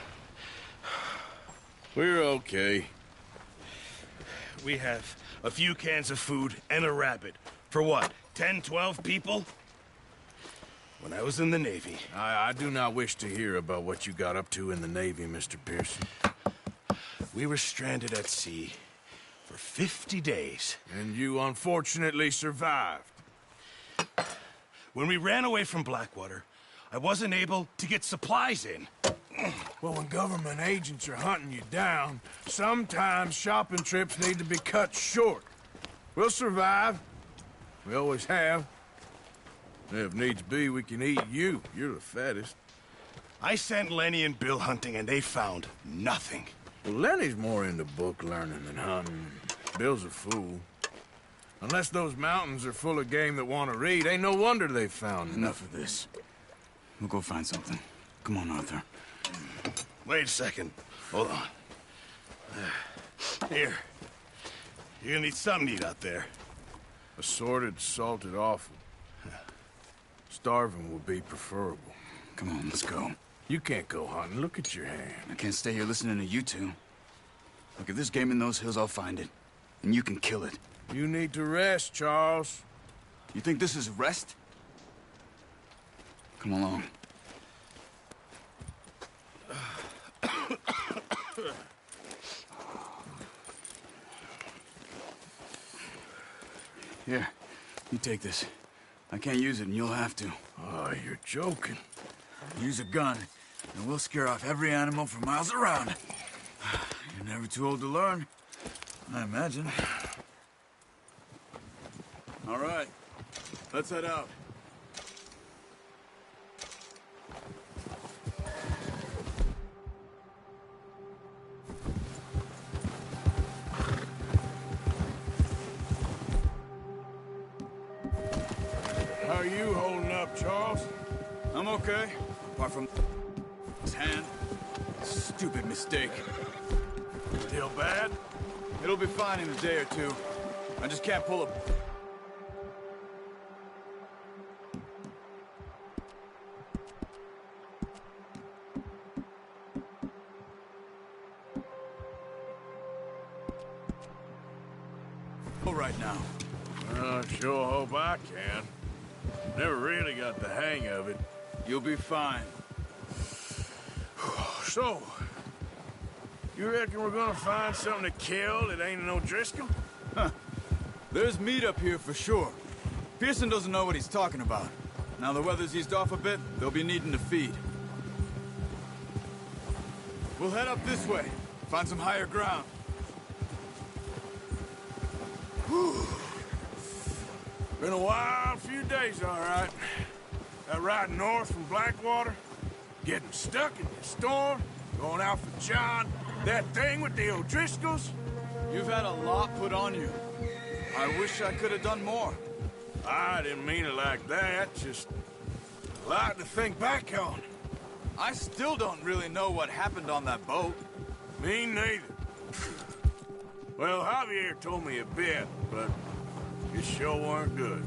We're okay. We have a few cans of food and a rabbit. For what, 10, 12 people? When I was in the Navy... I do not wish to hear about what you got up to in the Navy, Mr. Pearson. We were stranded at sea for 50 days. And you unfortunately survived. When we ran away from Blackwater, I wasn't able to get supplies in. Well, when government agents are hunting you down, sometimes shopping trips need to be cut short. We'll survive. We always have. If needs be, we can eat you. You're the fattest. I sent Lenny and Bill hunting, and they found nothing. Well, Lenny's more into book learning than hunting. Bill's a fool. Unless those mountains are full of game that want to read, ain't no wonder they found Enough of this. We'll go find something. Come on, Arthur. Wait a second. Hold on. Here. You're gonna need something to eat out there. Assorted, salted offal. Starving would be preferable. Come on, let's go. You can't go hunting. Look at your hand. I can't stay here listening to you two. Look, if there's game in those hills, I'll find it. And you can kill it. You need to rest, Charles. You think this is rest? Come along. Here, you take this. I can't use it, and you'll have to. Oh, you're joking. Use a gun, and we'll scare off every animal for miles around. You're never too old to learn, I imagine. All right, let's head out. How are you holding up, Charles? I'm okay, apart from his hand. Stupid mistake. Still bad? It'll be fine in a day or two. I just can't pull a... right now. I sure hope I can. Never really got the hang of it. You'll be fine. So, You reckon we're gonna find something to kill that ain't an O'Driscoll? Huh. There's meat up here for sure. Pearson doesn't know what he's talking about. Now the weather's eased off a bit, they'll be needing to feed. We'll head up this way, find some higher ground. Whew. Been a wild few days, all right. That ride north from Blackwater, getting stuck in the storm, going out for John, that thing with the O'Driscolls. You've had a lot put on you. I wish I could have done more. I didn't mean it like that, just a lot to think back on. I still don't really know what happened on that boat. Me neither. Well, Javier told me a bit, but it sure weren't good.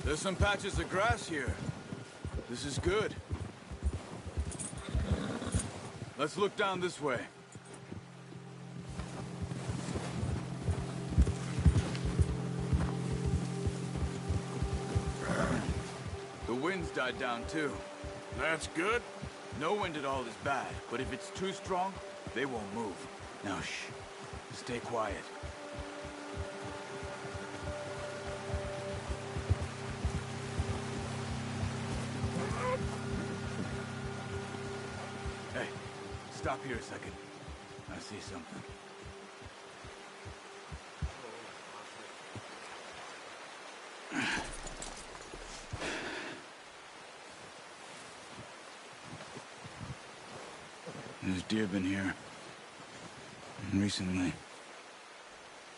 There's some patches of grass here. This is good. Let's look down this way. The wind's died down too. That's good. No wind at all is bad, but if it's too strong, they won't move. Now shh. Stay quiet. Hey, stop here a second. I see something. There's deer been here. Recently.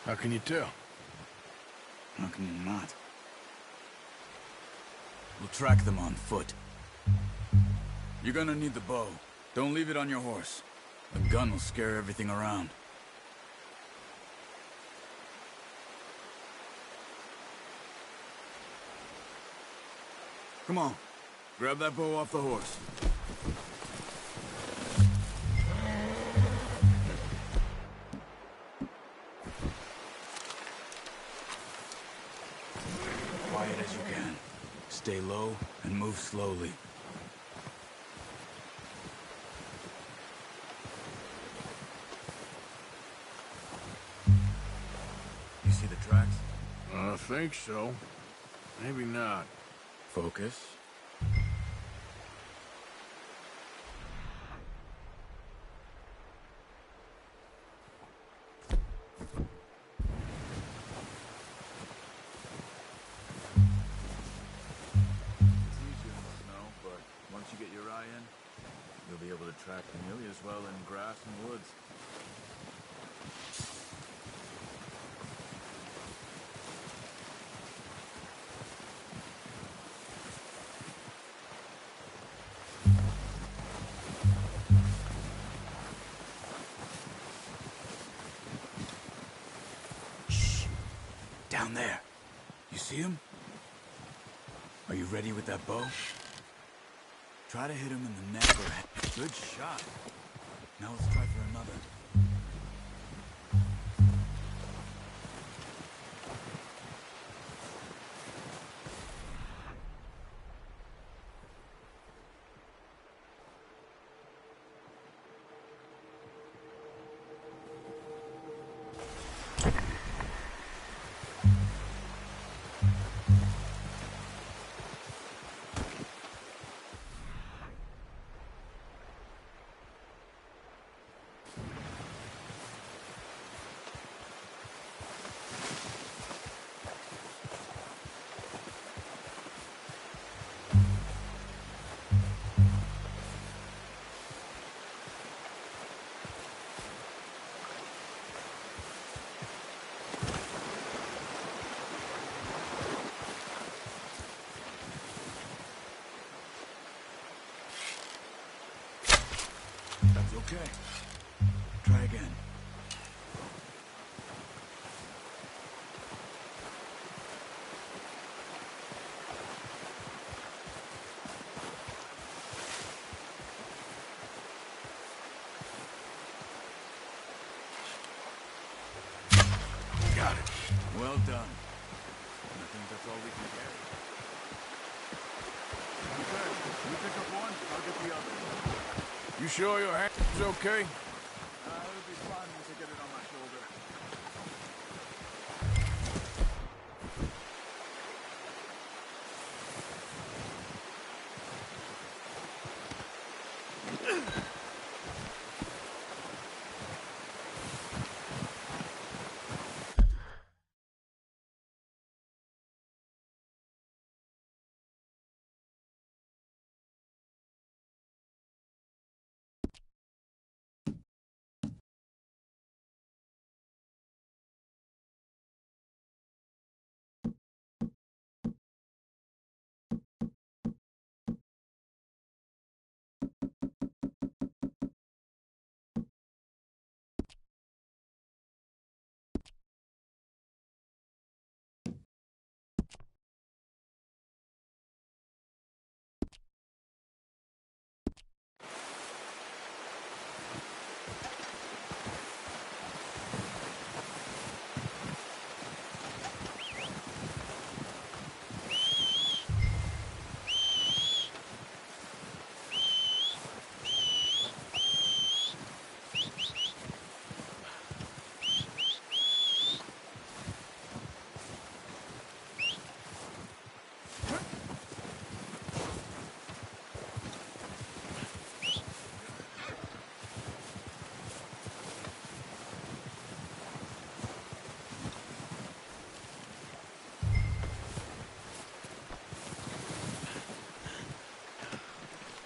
How can you tell? How can you not? We'll track them on foot. You're gonna need the bow. Don't leave it on your horse. The gun will scare everything around. Come on. Grab that bow off the horse. Quiet as you can. Stay low and move slowly. You see the tracks? I think so. Maybe not. Focus. You'll be able to track nearly as well in grass and woods. Shh. Down there. You see him? Are you ready with that bow? Try to hit him in the neck or head. Good shot. Now let's try for another. Okay. Try again. Got it. Well done. I think that's all we can carry. Okay, you pick up one, I'll get the other. You sure your hand's okay? It'll be fine once I get it on my shoulder.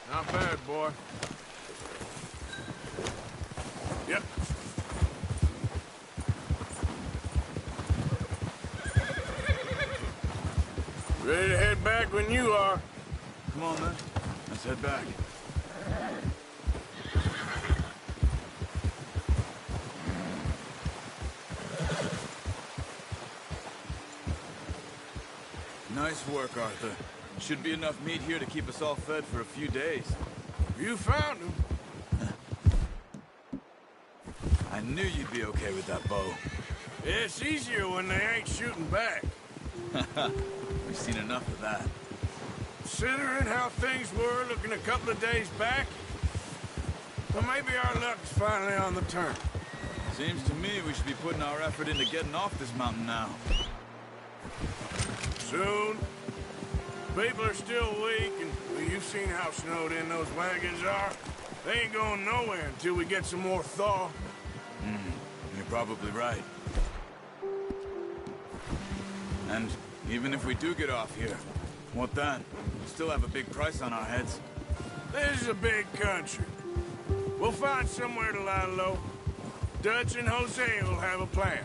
Not bad, boy. Yep. Ready to head back when you are. Come on, then. Let's head back. Nice work, Arthur. Should be enough meat here to keep us all fed for a few days. You found him. I knew you'd be okay with that bow. It's easier when they ain't shooting back. We've seen enough of that. Considering how things were looking a couple of days back, well, maybe our luck's finally on the turn. Seems to me we should be putting our effort into getting off this mountain now. Soon. People are still weak, and well, you've seen how snowed in those wagons are. They ain't going nowhere until we get some more thaw. You're probably right. And even if we do get off here, what then? We still have a big price on our heads. This is a big country. We'll find somewhere to lie low. Dutch and Jose will have a plan.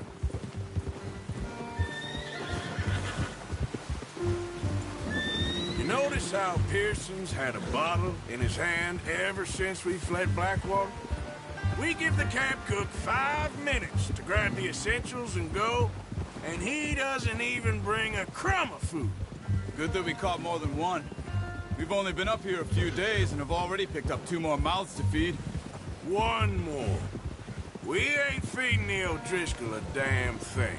You notice how Pearson's had a bottle in his hand ever since we fled Blackwater? We give the camp cook 5 minutes to grab the essentials and go, and he doesn't even bring a crumb of food. Good that we caught more than one. We've only been up here a few days and have already picked up 2 more mouths to feed. 1 more. We ain't feeding the O'Driscoll a damn thing.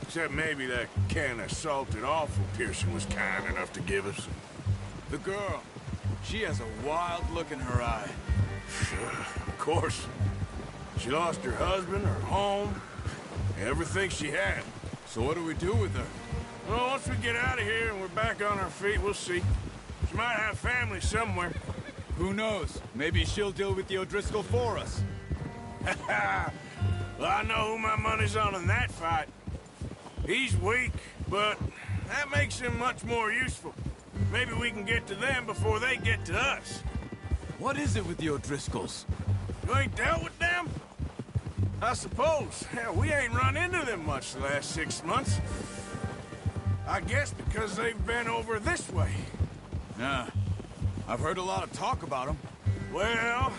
Except maybe that can of salted offal Pearson was kind enough to give us. The girl. She has a wild look in her eye. Of course. She lost her husband, her home, everything she had. So what do we do with her? Well, once we get out of here and we're back on our feet, we'll see. She might have family somewhere. Who knows? Maybe she'll deal with the O'Driscoll for us. Well, I know who my money's on in that fight. He's weak, but that makes him much more useful. Maybe we can get to them before they get to us. What is it with the O'Driscolls? You ain't dealt with them? I suppose. Hell, we ain't run into them much the last 6 months. I guess because they've been over this way. Yeah. I've heard a lot of talk about them. Well,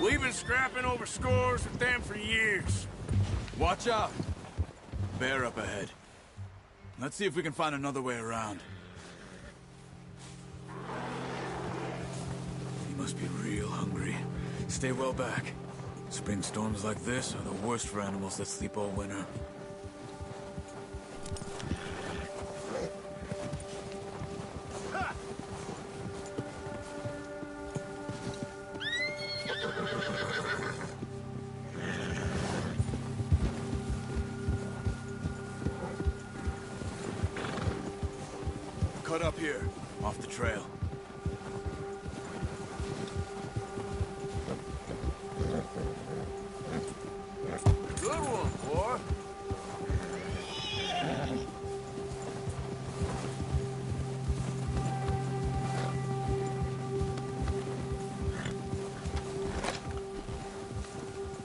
We've been scrapping over scores with them for years. Watch out. Bear up ahead. Let's see if we can find another way around. He must be real hungry. Stay well back. Spring storms like this are the worst for animals that sleep all winter. Cut up here, off the trail. Good one, boy.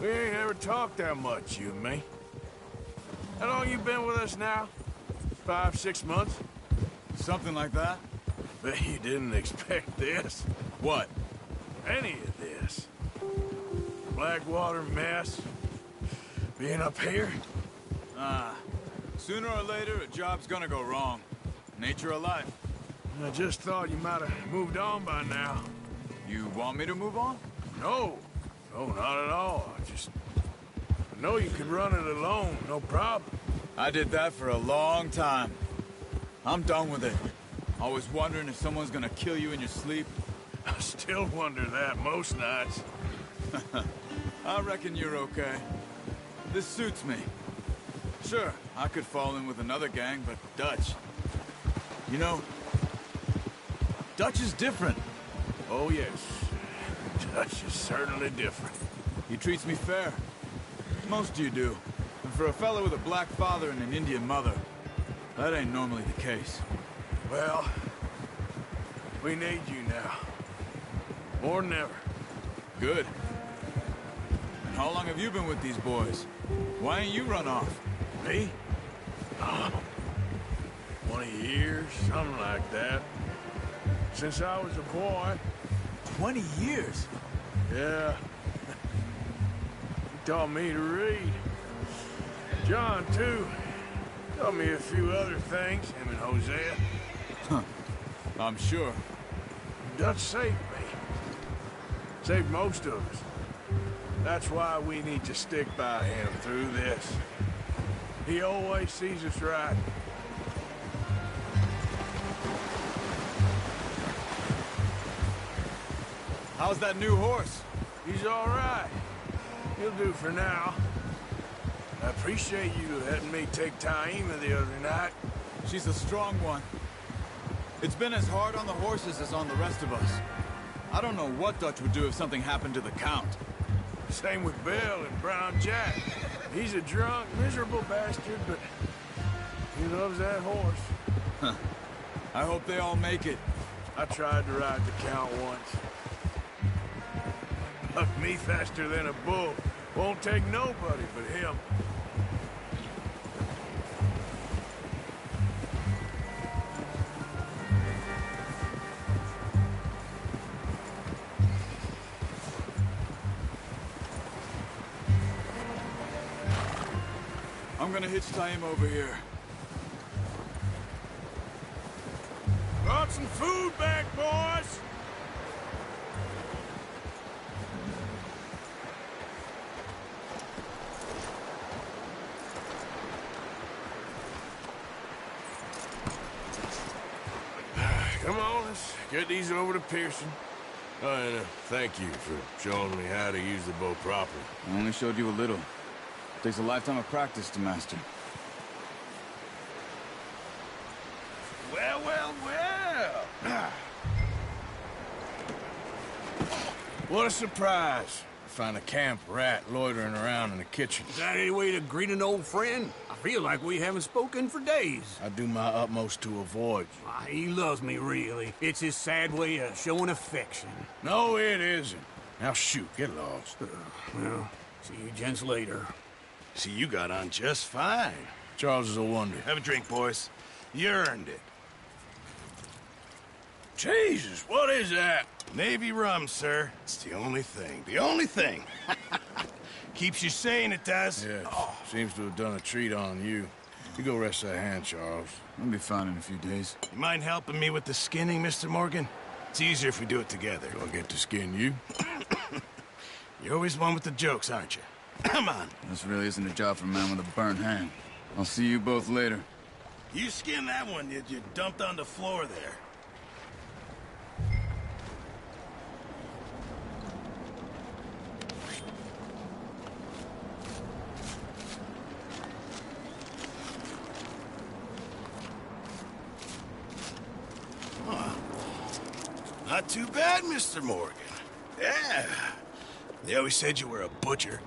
We ain't ever talked that much, you and me. How long you been with us now? 5, 6 months? Something like that? Bet you didn't expect this. What? Any of this. Blackwater mess. Being up here. Sooner or later, a job's gonna go wrong. Nature of life. I just thought you might have moved on by now. You want me to move on? No. No, not at all. I know you could run it alone, no problem. I did that for a long time. I'm done with it. Always wondering if someone's gonna kill you in your sleep. I still wonder that most nights. I reckon you're okay. This suits me. Sure, I could fall in with another gang, but Dutch... You know, Dutch is different. Oh, yes. Dutch is certainly different. He treats me fair. Most of you do. And for a fellow with a black father and an Indian mother, that ain't normally the case. Well, we need you now. More than ever. Good. And how long have you been with these boys? Why ain't you run off? Me? 20 years, something like that. Since I was a boy. 20 years? Yeah. He taught me to read. John, too. Taught me a few other things, him and Hosea. Huh. I'm sure. Dutch saved me. Saved most of us. That's why we need to stick by him through this. He always sees us right. How's that new horse? He's all right. He'll do for now. I appreciate you letting me take Taima the other night. She's a strong one. It's been as hard on the horses as on the rest of us. I don't know what Dutch would do if something happened to the Count. Same with Bill and Brown Jack. He's a drunk, miserable bastard, but he loves that horse. Huh. I hope they all make it. I tried to ride the Count once. Bucked me faster than a bull. Won't take nobody but him. I'm gonna hitch Taima over here. Got some food back, boys! Come on, let's get these over to Pearson. Oh, and thank you for showing me how to use the bow properly. I only showed you a little. Takes a lifetime of practice to master. Well, well, well! What a surprise. Find a camp rat loitering around in the kitchen. Is that any way to greet an old friend? I feel like we haven't spoken for days. I do my utmost to avoid you. He loves me, really. It's his sad way of showing affection. No, it isn't. Now shoot, get lost. Well, see you gents later. See, you got on just fine. Charles is a wonder. Have a drink, boys. You earned it. Jesus, what is that? Navy rum, sir. It's the only thing. The only thing. Keeps you sane, it does. Yeah, seems to have done a treat on you. You go rest that hand, Charles. I'll be fine in a few days. You mind helping me with the skinning, Mr. Morgan? It's easier if we do it together. Do I get to skin you? You're always one with the jokes, aren't you? Come on. This really isn't a job for a man with a burnt hand. I'll see you both later. You skinned that one you dumped on the floor there. Not too bad, Mr. Morgan. Yeah. They always said you were a butcher.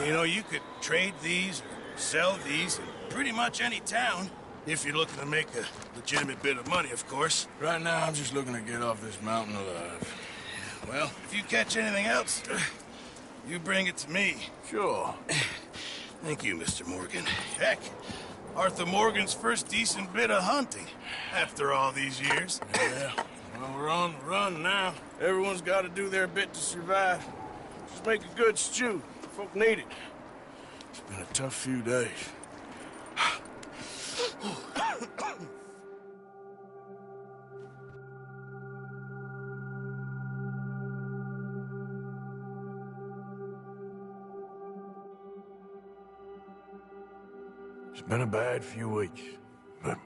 You know, you could trade these or sell these in pretty much any town. If you're looking to make a legitimate bit of money, of course. Right now, I'm just looking to get off this mountain alive. Well, if you catch anything else, you bring it to me. Sure. Thank you, Mr. Morgan. Heck, Arthur Morgan's first decent bit of hunting after all these years. Yeah. Well, we're on the run now. Everyone's got to do their bit to survive. Just make a good stew. Folk need it. It's been a tough few days. It's been a bad few weeks, but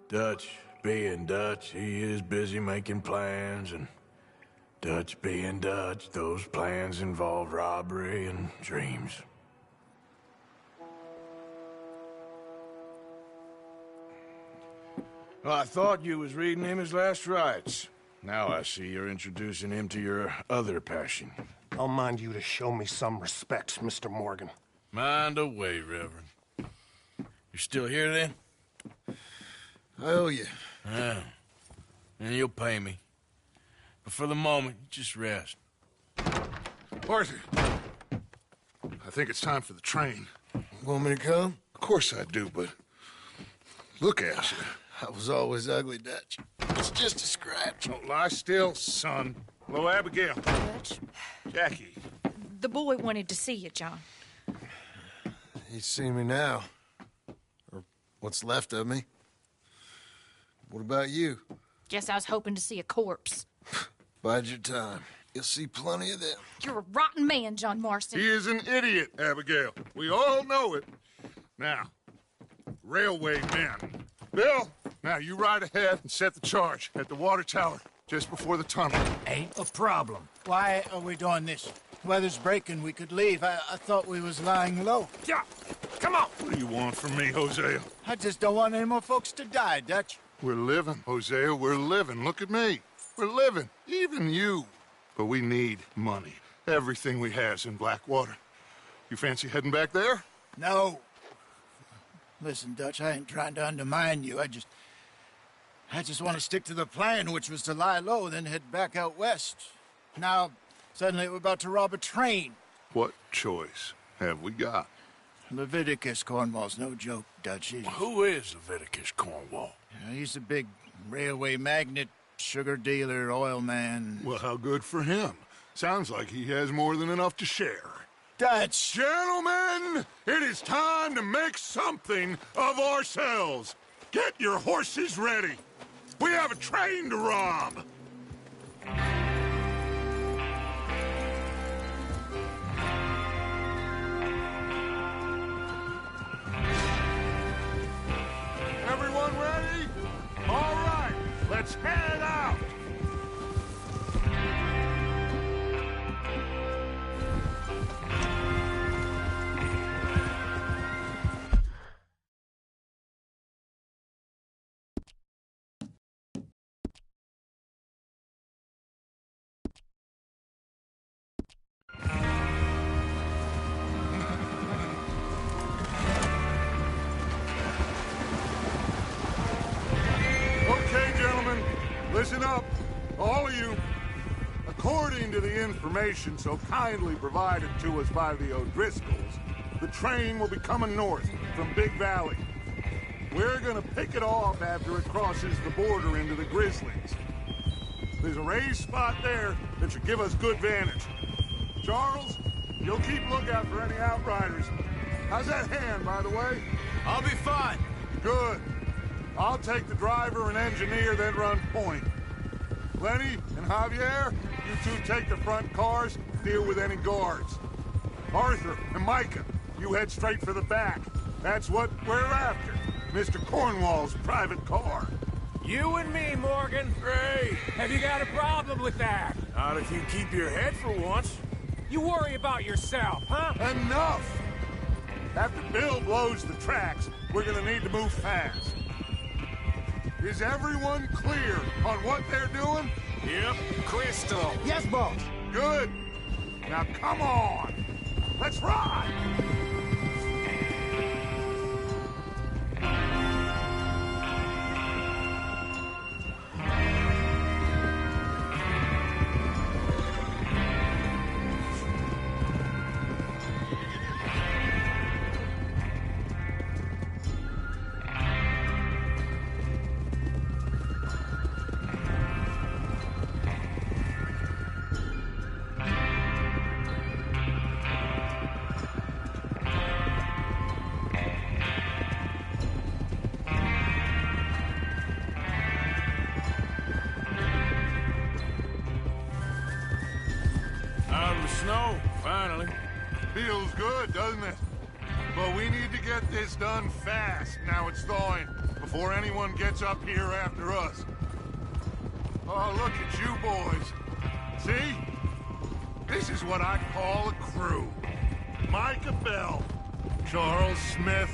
Dutch being Dutch, he is busy making plans, and Dutch being Dutch, those plans involve robbery and dreams. Well, I thought you was reading him his last rites. Now I see you're introducing him to your other passion. I'll mind you to show me some respect, Mr. Morgan. Mind away, Reverend. You're still here, then? I owe you. Yeah. And you'll pay me. But for the moment, just rest. Arthur, I think it's time for the train. Want me to come? Of course I do, but look at you. I was always ugly, Dutch. It's just a scratch. Don't lie still, son. Hello, Abigail. Dutch, Jackie. the boy wanted to see you, John. He's seen me now. Or what's left of me. What about you? Guess I was hoping to see a corpse. Bide your time. You'll see plenty of them. You're a rotten man, John Marston. He is an idiot, Abigail. We all know it. Now, railway men. Bill, now you ride ahead and set the charge at the water tower just before the tunnel. Ain't a problem. Why are we doing this? Weather's breaking. We could leave. I thought we was lying low. Yeah, come on. What do you want from me, Hosea? I just don't want any more folks to die, Dutch. We're living, Hosea. We're living. Look at me. We're living. Even you. But we need money. Everything we has in Blackwater. You fancy heading back there? No. Listen, Dutch, I ain't trying to undermine you. I just want to stick to the plan, which was to lie low, then head back out west. Now, suddenly we're about to rob a train. What choice have we got? Leviticus Cornwall's no joke, Dutch. Who is Leviticus Cornwall? He's a big railway magnate, sugar dealer, oil man. Well, how good for him. Sounds like he has more than enough to share. Dutch! Gentlemen, it is time to make something of ourselves. Get your horses ready. We have a train to rob. Everyone ready? All right, let's head out. Listen up, all of you. According to the information so kindly provided to us by the O'Driscolls, the train will be coming north from Big Valley. We're gonna pick it off after it crosses the border into the Grizzlies. There's a raised spot there that should give us good vantage. Charles, you'll keep lookout for any outriders. How's that hand, by the way? I'll be fine. Good. I'll take the driver and engineer, then run point. Lenny and Javier, you two take the front cars, deal with any guards. Arthur and Micah, you head straight for the back. That's what we're after. Mr. Cornwall's private car. You and me, Morgan. Great. Have you got a problem with that? Not if you keep your head for once. You worry about yourself, huh? Enough! After Bill blows the tracks, we're gonna need to move fast. Is everyone clear on what they're doing? Yep, crystal. Yes, boss. Good. Now come on. Let's ride! Out of the snow, finally. Feels good, doesn't it? But we need to get this done fast, now it's thawing, before anyone gets up here after us. Oh, look at you boys. See? This is what I call a crew. Micah Bell, Charles Smith,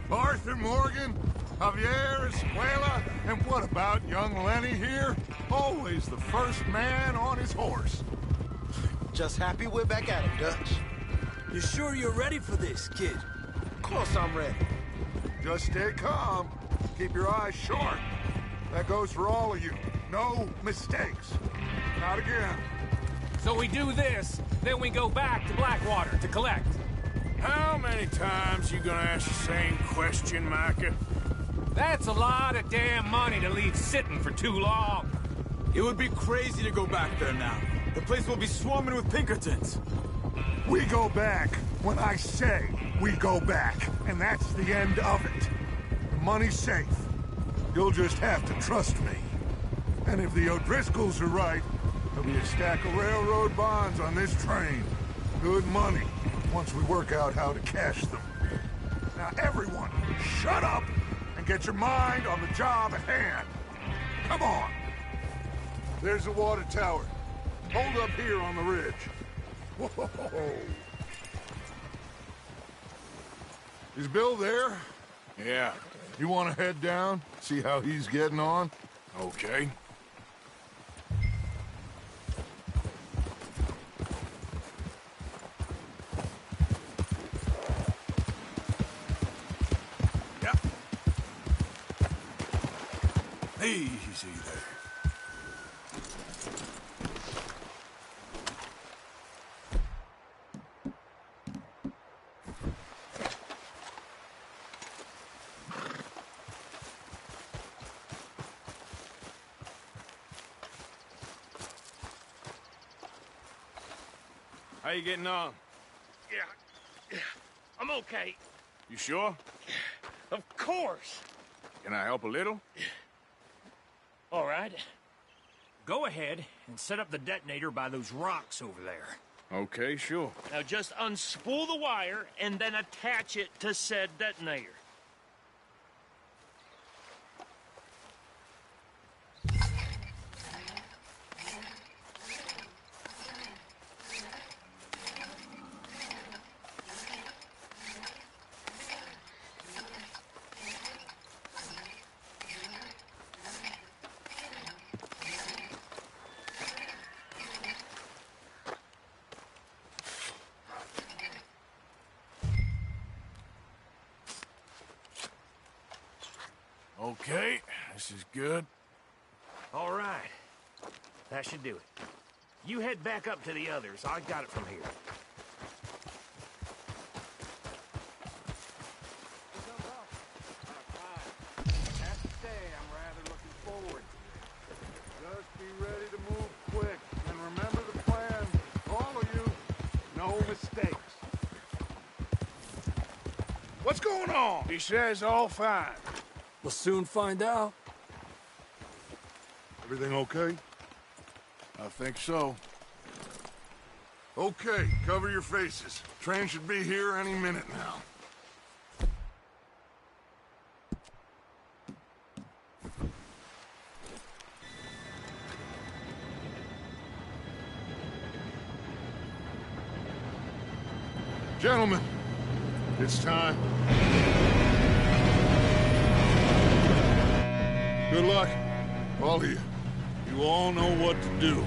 Arthur Morgan, Javier Escuela, and what about young Lenny here? Always the first man on his horse. Just happy we're back at it, Dutch. You sure you're ready for this, kid? Of course I'm ready. Just stay calm. Keep your eyes sharp. That goes for all of you. No mistakes. Not again. So we do this, then we go back to Blackwater to collect. How many times you gonna ask the same question, Micah? That's a lot of damn money to leave sitting for too long. It would be crazy to go back there now. The place will be swarming with Pinkertons. We go back when I say we go back, and that's the end of it. The money's safe. You'll just have to trust me. And if the O'Driscolls are right, there'll be a stack of railroad bonds on this train. Good money, once we work out how to cash them. Now everyone, shut up and get your mind on the job at hand. Come on. There's the water tower. Hold up here on the ridge. Whoa. Is Bill there? Yeah. You want to head down, see how he's getting on? Okay. Yeah. Easy there. How you getting on? Yeah, I'm okay. You sure? Of course. Can I help a little? All right. Go ahead and set up the detonator by those rocks over there. Okay, sure. Now just unspool the wire and then attach it to said detonator. Okay, this is good. All right. That should do it. You head back up to the others. I got it from here. Have to say, I'm rather looking forward to it. Just be ready to move going on? He says all fine. We'll soon find out. Everything okay? I think so. Okay, cover your faces. Train should be here any minute now. Gentlemen, it's time. Good luck, all of you. You all know what to do.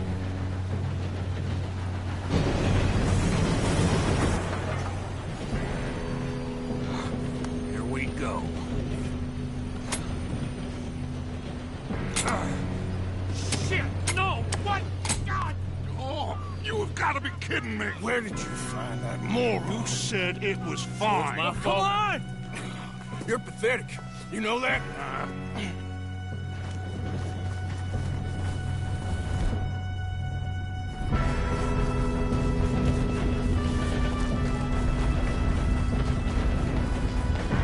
Here we go. Shit! No! What? God! Oh, you have got to be kidding me. Where did you find that moron? You said it was fine. My Come fault. on! You're pathetic. You know that?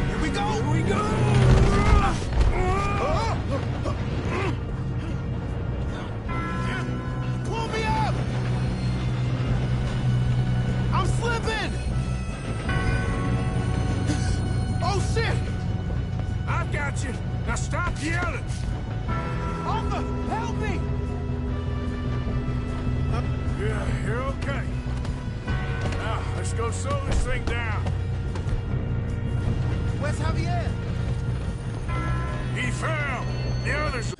Here we go! Here we go! Pull me up! I'm slipping! Oh, shit! I've got you. Now stop yelling. Arthur, help me! Yeah, you're okay. Now, let's go slow this thing down. Where's Javier? He fell. The others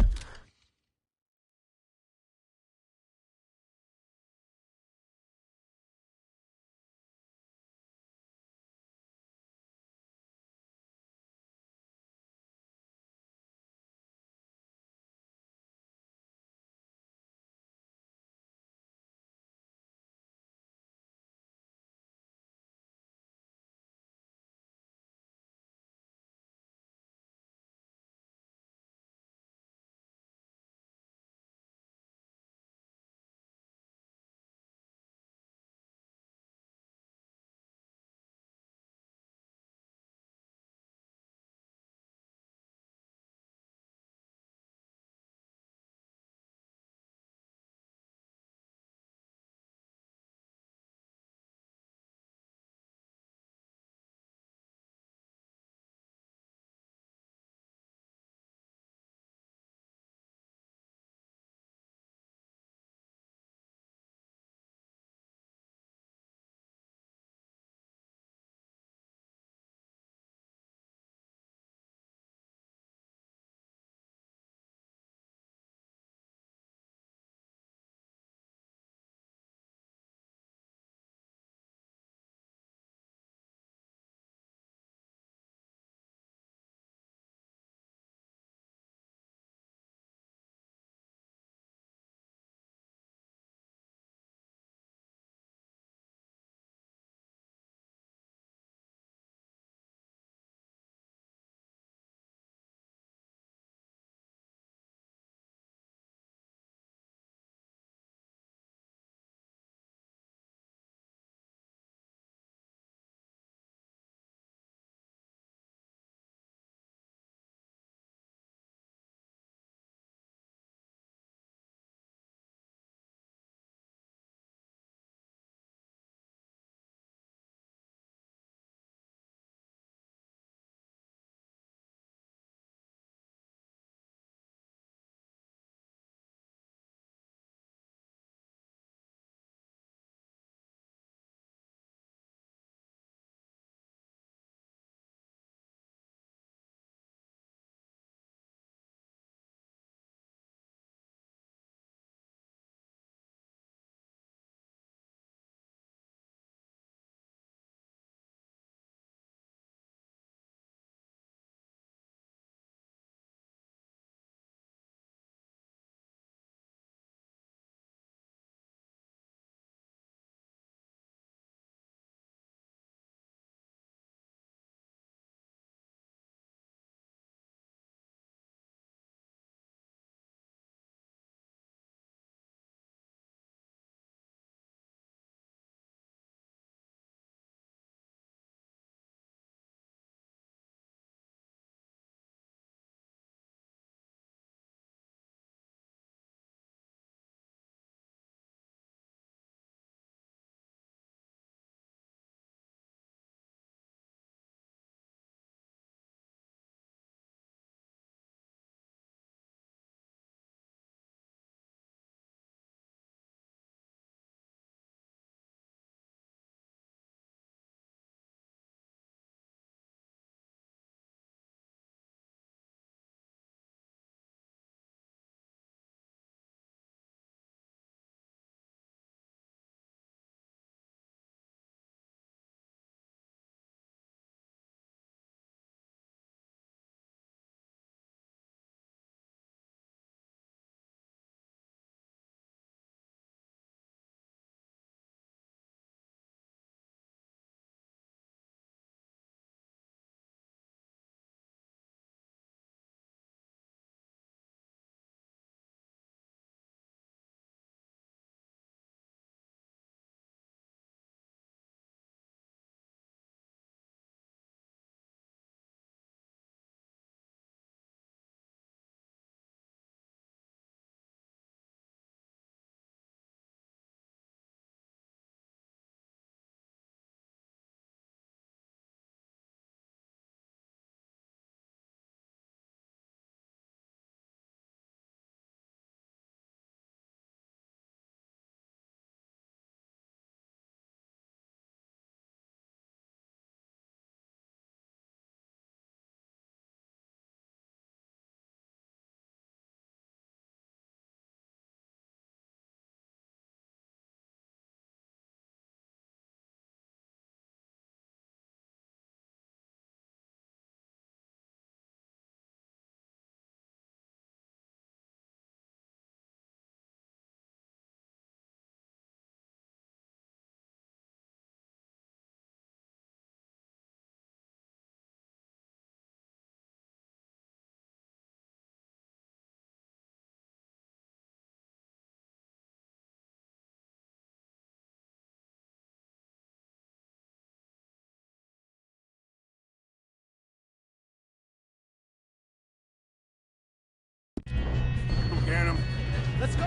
Let's go!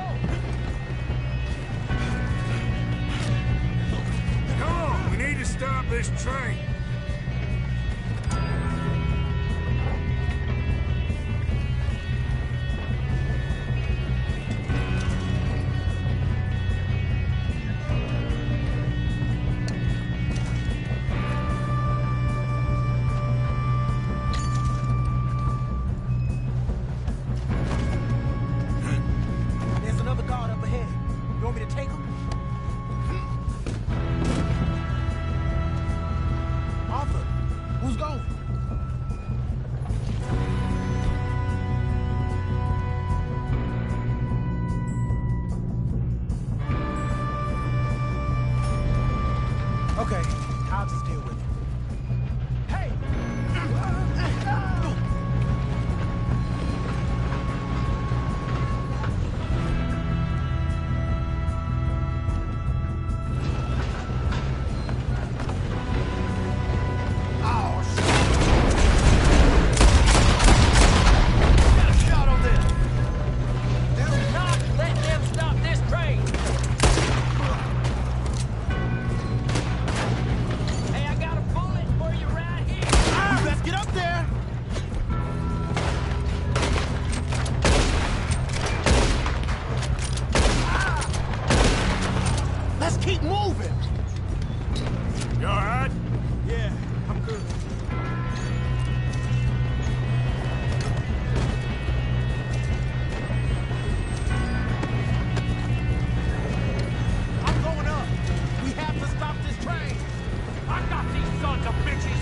Come on, we need to stop this train. There's another guard up ahead. You want me to take him? Arthur, who's going? Okay, I'll just deal with it. Hey! Keep moving! You all right? Yeah, I'm good. I'm going up. We have to stop this train. I got these sons of bitches.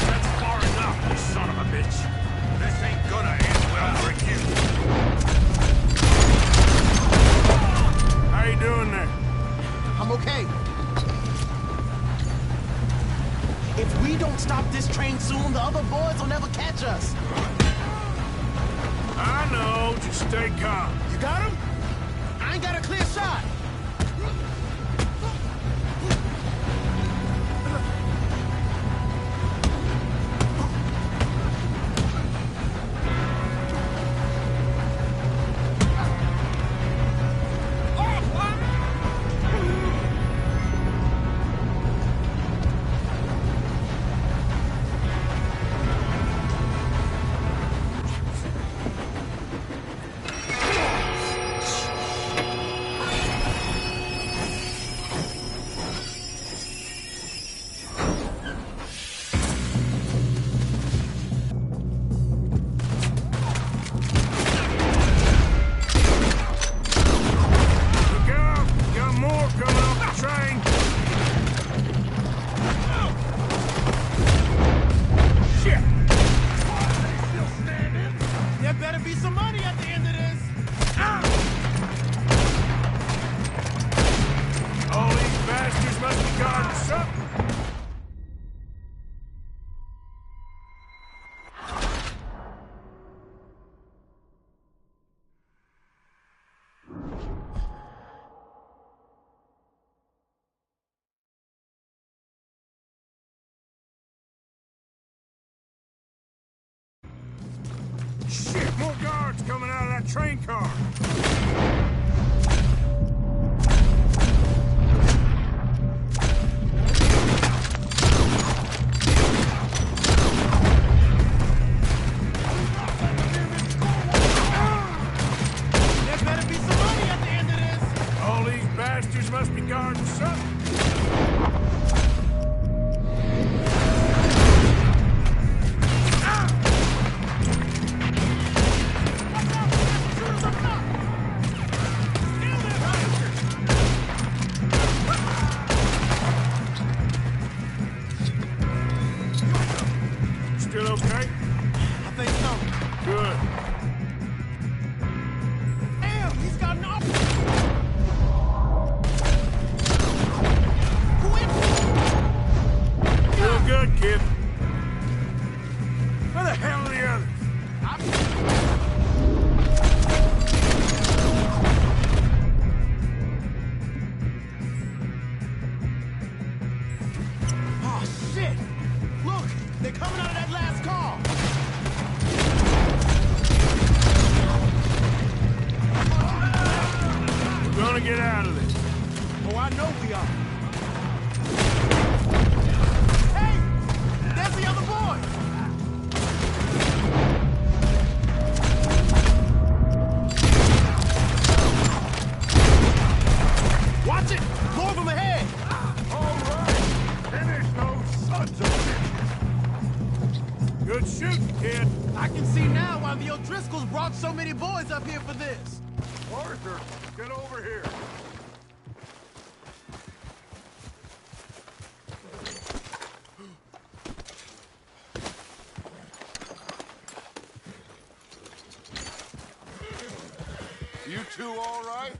That's far enough, you son of a bitch. This ain't gonna end well for you. How you doing there? I'm okay. If we don't stop this train soon, the other boys will never catch us. I know, just stay calm. You got him? I ain't got a clear shot. Shit, more guards coming out of that train car. There better be some money at the end of this. All these bastards must be guarding something. I can see now why the O'Driscolls brought so many boys up here for this. Arthur, get over here. You two all right?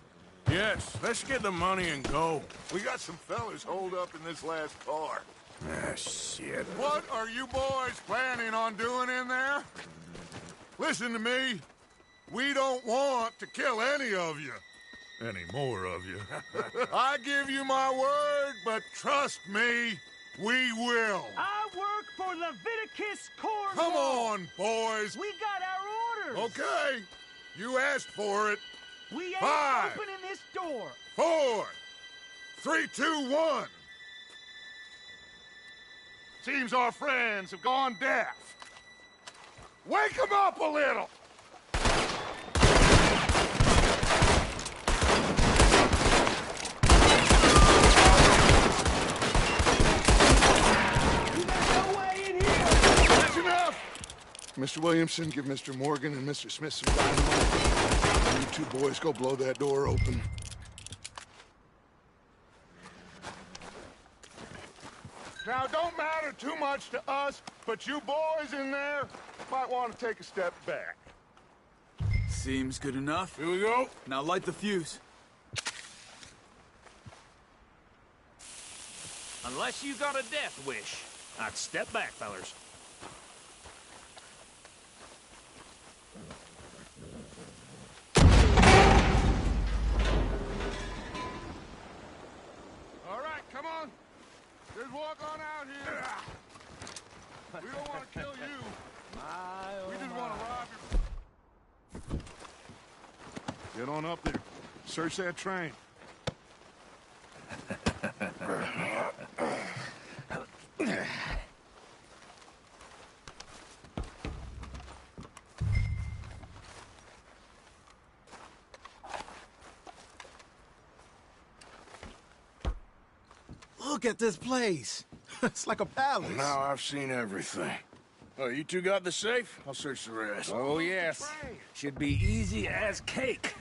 Yes, let's get the money and go. We got some fellas holed up in this last car. Ah, shit. What are you boys planning on doing in there? Listen to me. We don't want to kill any of you. Any more of you. I give you my word, but trust me, we will. I work for Leviticus Cornwall. Come on, boys. We got our orders. Okay. You asked for it. We ain't 5, opening this door. 4, 3, 2, 1. Seems our friends have gone deaf. Wake them up a little! That's enough! Mr. Williamson, give Mr. Morgan and Mr. Smith some dynamite. You two boys go blow that door open. Now, don't matter too much to us, but you boys in there might want to take a step back. Seems good enough. Here we go. Now light the fuse. Unless you got a death wish, I'd step back, fellers. All right, come on. Just walk on out here. We don't want to kill you. We just want to rob you. Get on up there. Search that train. Look at this place. It's like a palace. Now I've seen everything. Oh, you two got the safe? I'll search the rest. Oh, yes. Should be easy as cake.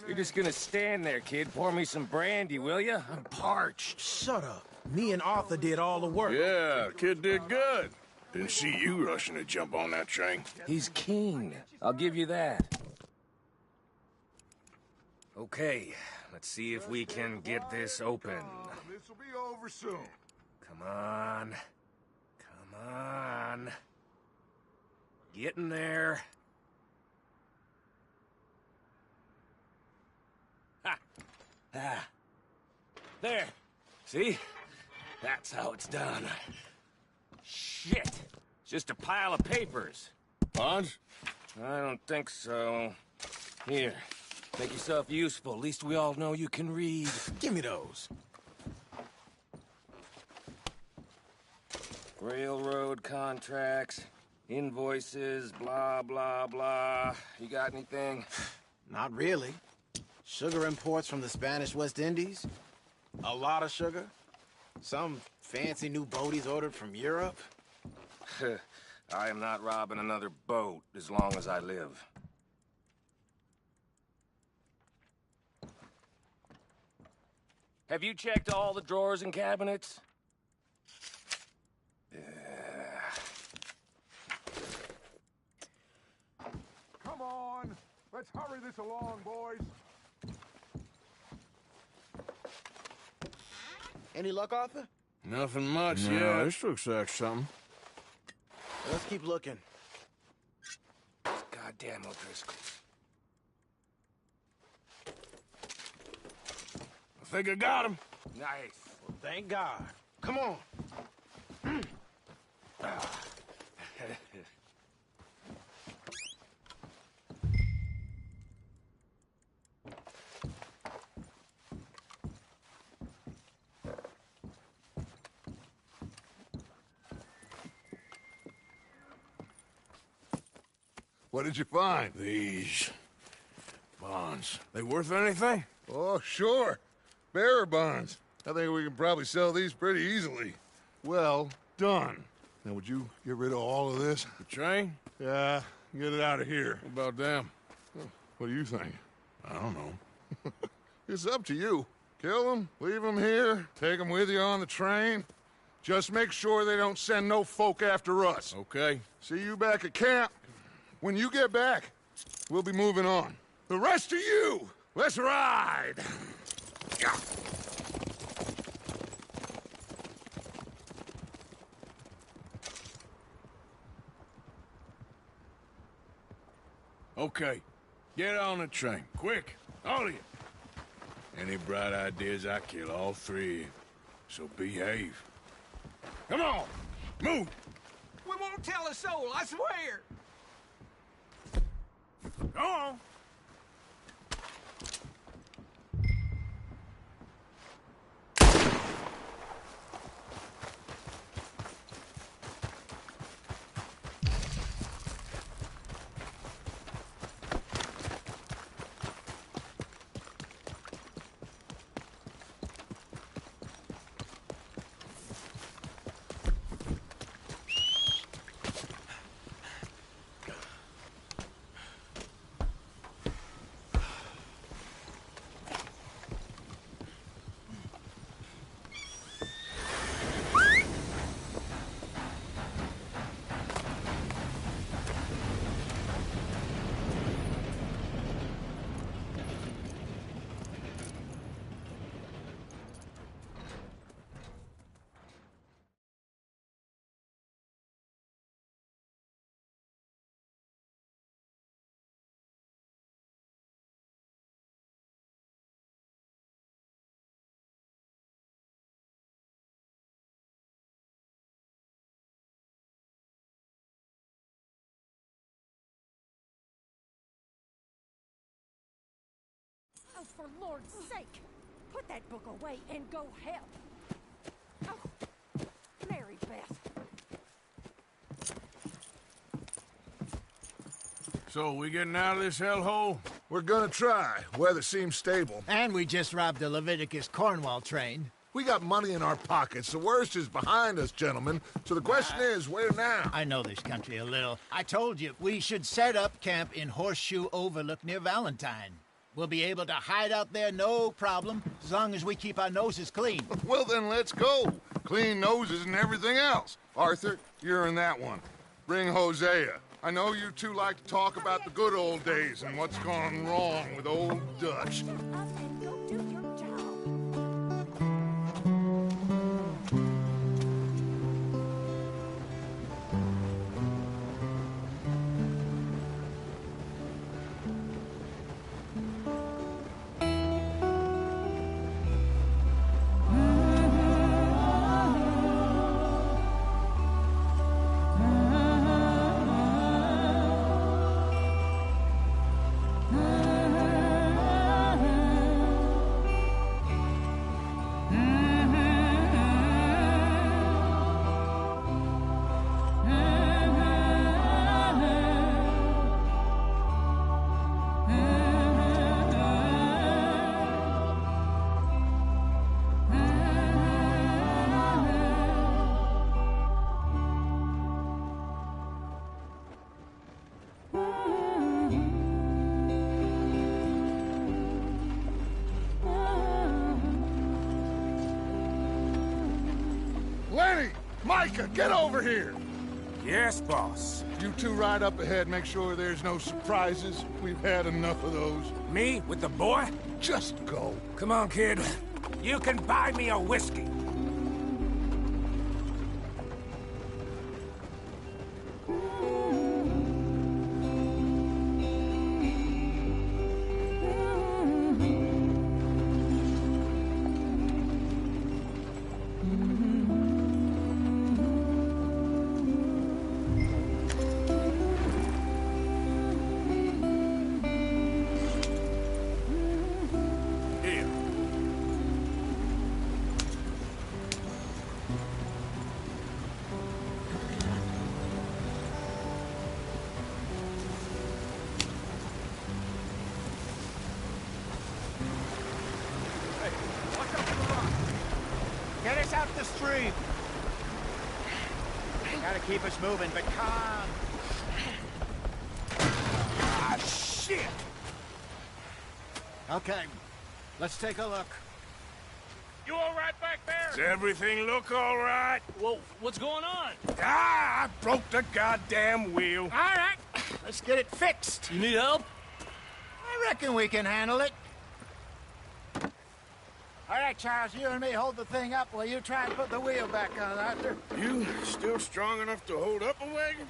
You're just gonna stand there, kid. Pour me some brandy, will you? I'm parched. Shut up. Me and Arthur did all the work. Yeah, kid did good. Didn't see you rushing to jump on that train. He's keen. I'll give you that. Okay, let's see if we can get this open. This'll be over soon. Come on. Come on. Get in there. Ha! Ah. There. See? That's how it's done. Shit! It's just a pile of papers. Bonds? I don't think so. Here. Make yourself useful. At least we all know you can read. Give me those. Railroad contracts, invoices, blah, blah, blah. You got anything? Not really. Sugar imports from the Spanish West Indies. A lot of sugar. Some fancy new boat he's ordered from Europe. I am not robbing another boat as long as I live. Have you checked all the drawers and cabinets? Come on. Let's hurry this along, boys. Any luck, Arthur? Nothing much, Yeah, this looks like something. Let's keep looking. Goddamn O'Driscoll. I think I got him. Nice. Well, thank God. Come on. What did you find? These bonds. They worth anything? Oh, sure. Bearer bonds. I think we can probably sell these pretty easily. Well done. Now, would you get rid of all of this? The train? Yeah, get it out of here. What about them? What do you think? I don't know. It's up to you. Kill them, leave them here, take them with you on the train. Just make sure they don't send no folk after us. Okay. See you back at camp. When you get back, we'll be moving on. The rest of you, let's ride! Yeah. Okay. Get on the train. Quick. All of you. Any bright ideas, I kill all three. So behave. Come on! Move! We won't tell a soul, I swear! Go on! Oh, for Lord's sake! Put that book away and go help! Oh, Mary Beth. So, we getting out of this hellhole? We're gonna try. Weather seems stable. And we just robbed the Leviticus Cornwall train. We got money in our pockets. The worst is behind us, gentlemen. So the question is, where now? I know this country a little. I told you, we should set up camp in Horseshoe Overlook near Valentine. We'll be able to hide out there, no problem, as long as we keep our noses clean. Well, then let's go. Clean noses and everything else. Arthur, you're in that one. Bring Hosea. I know you two like to talk about the good old days and what's gone wrong with old Dutch. Micah, get over here! Yes, boss. You two ride up ahead, make sure there's no surprises. We've had enough of those. Me? With the boy? Just go. Come on, kid. You can buy me a whiskey. Get us out the stream. Try to keep us moving, but calm. Ah, shit! Okay, let's take a look. You all right back there? Does everything look all right? Well, what's going on? Ah, I broke the goddamn wheel. All right, let's get it fixed. You need help? I reckon we can handle it. All right, Charles, you and me hold the thing up while you try and put the wheel back on, Arthur. You still strong enough to hold up a wagon?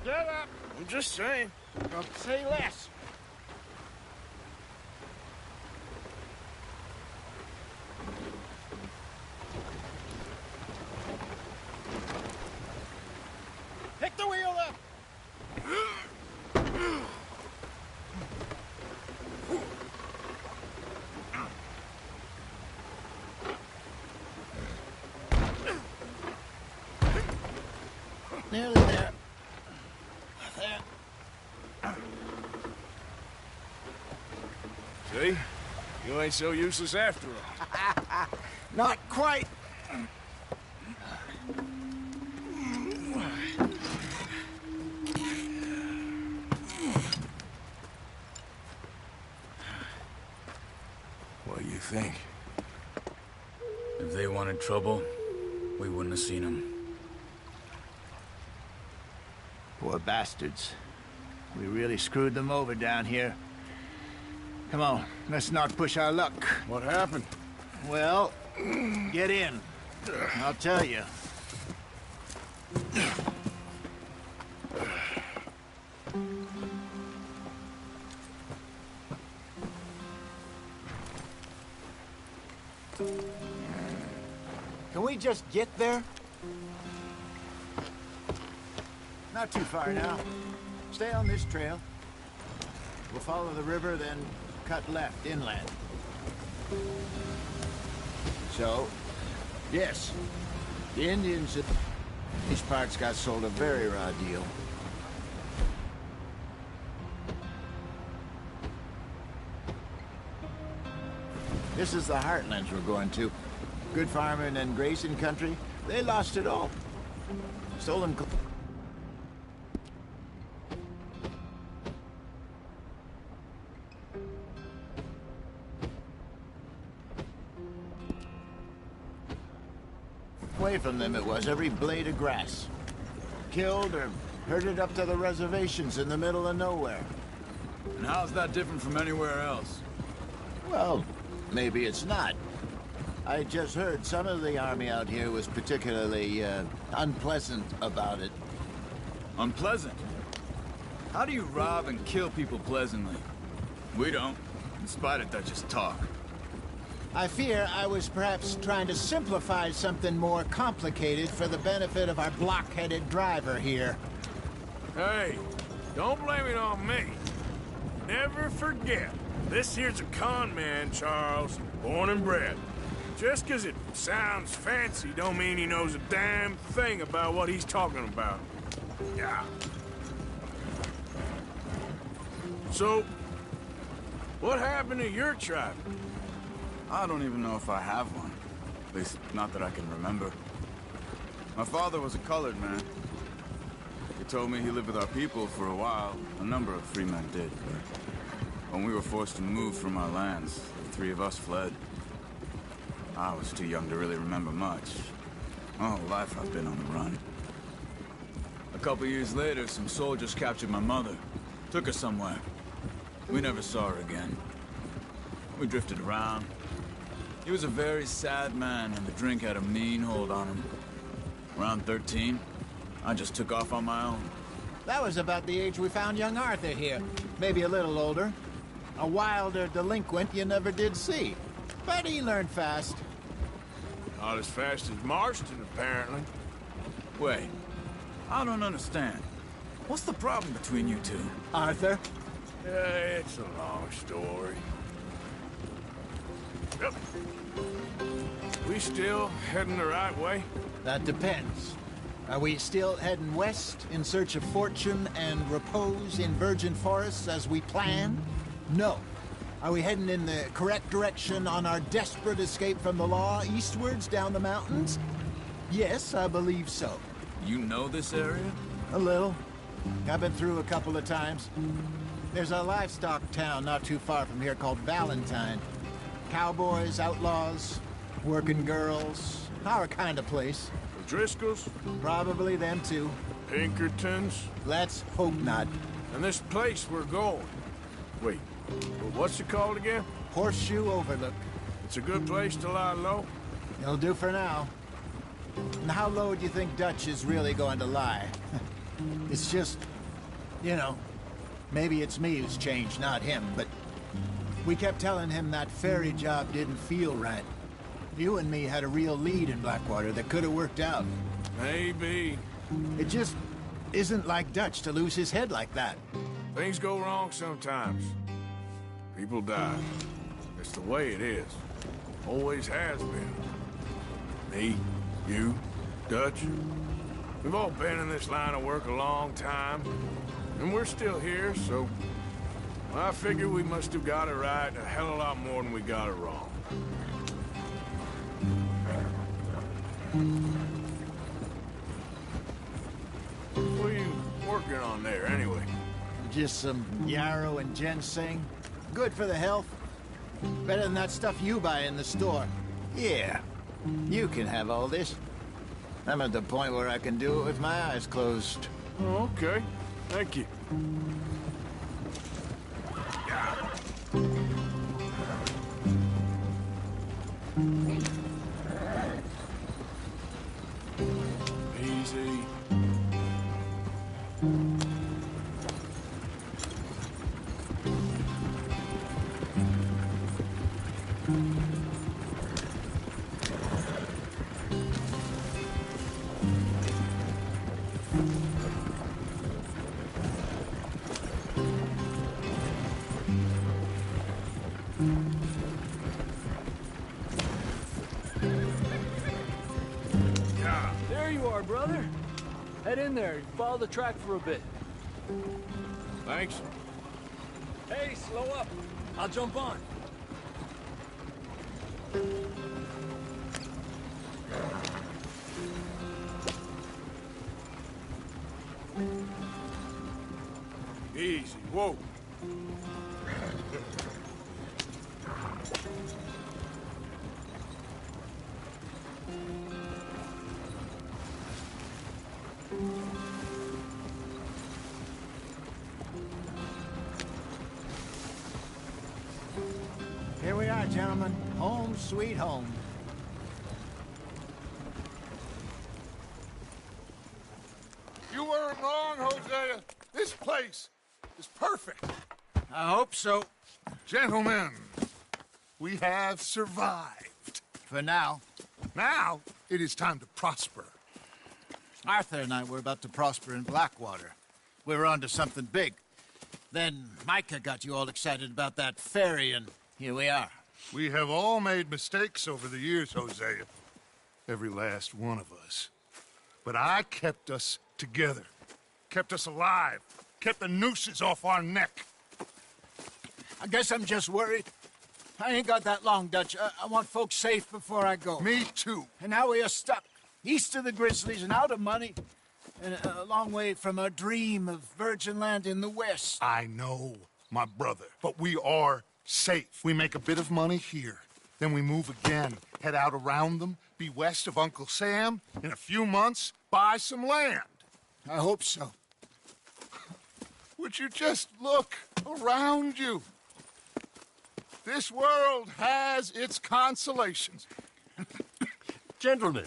Get up. I'm just saying. Don't say less. Pick the wheel up. Nearly there. There. See? You ain't so useless after all. Not quite. What do you think? If they wanted trouble, we wouldn't have seen them. Poor bastards. We really screwed them over down here. Come on, let's not push our luck. What happened? Well, get in. I'll tell you. Can we just get there? Not too far now. Stay on this trail. We'll follow the river, then cut left inland. So, yes, the Indians at these parts got sold a very raw deal. This is the heartlands we're going to. Good farming and grazing country. They lost it all. Stolen... Away from them it was, every blade of grass. Killed or herded up to the reservations in the middle of nowhere. And how's that different from anywhere else? Well, maybe it's not. I just heard some of the army out here was particularly, unpleasant about it. Unpleasant? How do you rob and kill people pleasantly? We don't, in spite of Dutch's talk. I fear I was perhaps trying to simplify something more complicated for the benefit of our block-headed driver here. Hey, don't blame it on me. Never forget, this here's a con man, Charles, born and bred. Just 'cause it sounds fancy don't mean he knows a damn thing about what he's talking about. Yeah. So, what happened to your tribe? I don't even know if I have one. At least, not that I can remember. My father was a colored man. He told me he lived with our people for a while. A number of free men did, but when we were forced to move from our lands, the three of us fled. I was too young to really remember much. My whole life I've been on the run. A couple years later, some soldiers captured my mother. Took her somewhere. We never saw her again. We drifted around. He was a very sad man, and the drink had a mean hold on him. Around 13, I just took off on my own. That was about the age we found young Arthur here. Maybe a little older. A wilder delinquent you never did see. But he learned fast. Not as fast as Marston, apparently. Wait, I don't understand. What's the problem between you two? Arthur? It's a long story. Yep. We still heading the right way? That depends. Are we still heading west in search of fortune and repose in virgin forests as we planned? No. Are we heading in the correct direction on our desperate escape from the law eastwards down the mountains? Yes, I believe so. You know this area? A little. I've been through a couple of times. There's a livestock town not too far from here called Valentine. Cowboys, outlaws, working girls, our kind of place. The Driscolls? Probably them too. Pinkertons? Let's hope not. And this place we're going. Wait, what's it called again? Horseshoe Overlook. It's a good place to lie low? It'll do for now. And how low do you think Dutch is really going to lie? It's just, you know, maybe it's me who's changed, not him, but we kept telling him that ferry job didn't feel right. You and me had a real lead in Blackwater that could have worked out. Maybe. It just isn't like Dutch to lose his head like that. Things go wrong sometimes. People die. It's the way it is. Always has been. Me, you, Dutch. We've all been in this line of work a long time. And we're still here, so... I figure we must have got it right a hell of a lot more than we got it wrong. What are you working on there, anyway? Just some yarrow and ginseng. Good for the health. Better than that stuff you buy in the store. Yeah, you can have all this. I'm at the point where I can do it with my eyes closed. Oh, okay. Thank you. Head in there, follow the track for a bit. Thanks. Hey, slow up. I'll jump on. Easy, whoa. Here we are, gentlemen. Home sweet home. You weren't wrong, Hosea. This place is perfect. I hope so. Gentlemen, we have survived. For now. Now, it is time to prosper. Arthur and I were about to prosper in Blackwater. We were on to something big. Then Micah got you all excited about that ferry, and here we are. We have all made mistakes over the years, Hosea. Every last one of us. But I kept us together. Kept us alive. Kept the nooses off our neck. I guess I'm just worried. I ain't got that long, Dutch. I want folks safe before I go. Me too. And now we are stuck. East of the Grizzlies and out of money. And a long way from our dream of virgin land in the west. I know, my brother. But we are safe. We make a bit of money here. Then we move again. Head out around them. Be west of Uncle Sam. In a few months, buy some land. I hope so. Would you just look around you? This world has its consolations. Gentlemen,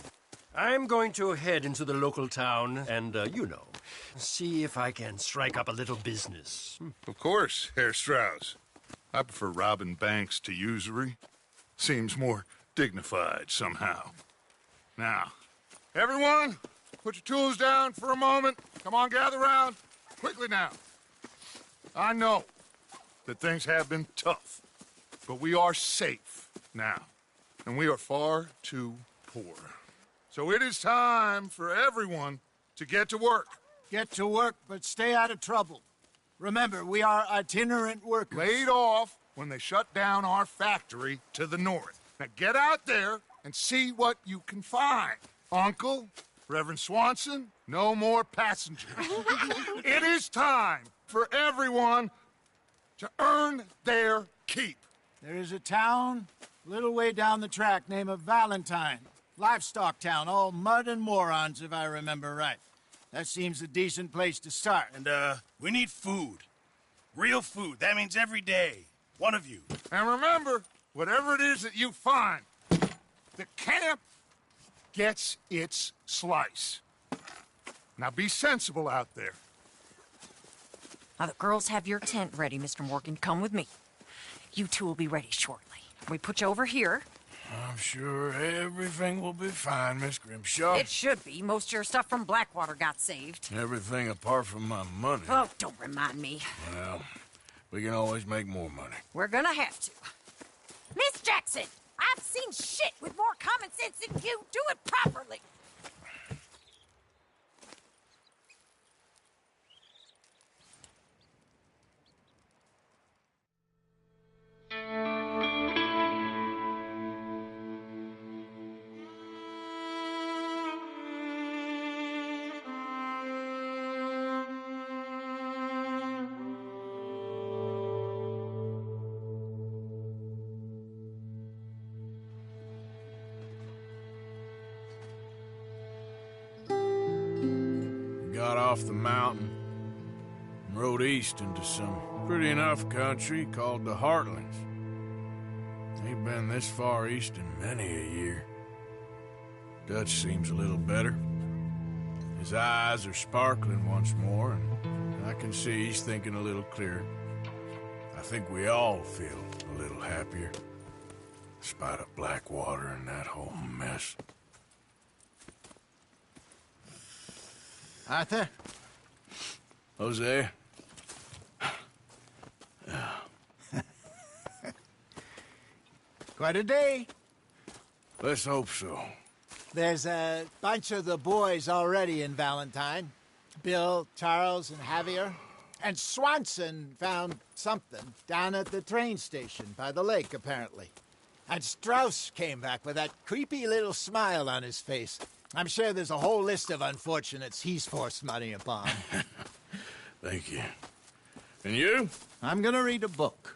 I'm going to head into the local town and, see if I can strike up a little business. Of course, Herr Strauss. I prefer robbing banks to usury. Seems more dignified somehow. Now, everyone, put your tools down for a moment. Come on, gather round. Quickly now. I know that things have been tough, but we are safe now, and we are far too poor. So it is time for everyone to get to work. Get to work, but stay out of trouble. Remember, we are itinerant workers. Laid off when they shut down our factory to the north. Now get out there and see what you can find. Uncle, Reverend Swanson, no more passengers. It is time for everyone to earn their keep. There is a town a little way down the track named Valentine. Livestock town, all mud and morons, if I remember right. That seems a decent place to start. And, we need food. Real food. That means every day. One of you. And remember, whatever it is that you find, the camp gets its slice. Now be sensible out there. Now, the girls have your tent ready, Mr. Morgan. Come with me. You two will be ready shortly. We put you over here. I'm sure everything will be fine, Miss Grimshaw. It should be. Most of your stuff from Blackwater got saved. Everything apart from my money. Oh, don't remind me. Well, we can always make more money. We're gonna have to. Miss Jackson, I've seen shit with more common sense than you. Do it properly. Got off the mountain and rode east into some pretty enough country called the Heartlands. Ain't been this far east in many a year. Dutch seems a little better. His eyes are sparkling once more, and I can see he's thinking a little clearer. I think we all feel a little happier, despite of Blackwater and that whole mess. Arthur? Jose? Quite a day. Let's hope so. There's a bunch of the boys already in Valentine. Bill, Charles, and Javier. And Swanson found something down at the train station by the lake, apparently. And Strauss came back with that creepy little smile on his face. I'm sure there's a whole list of unfortunates he's forced money upon. Thank you. And you? I'm gonna read a book.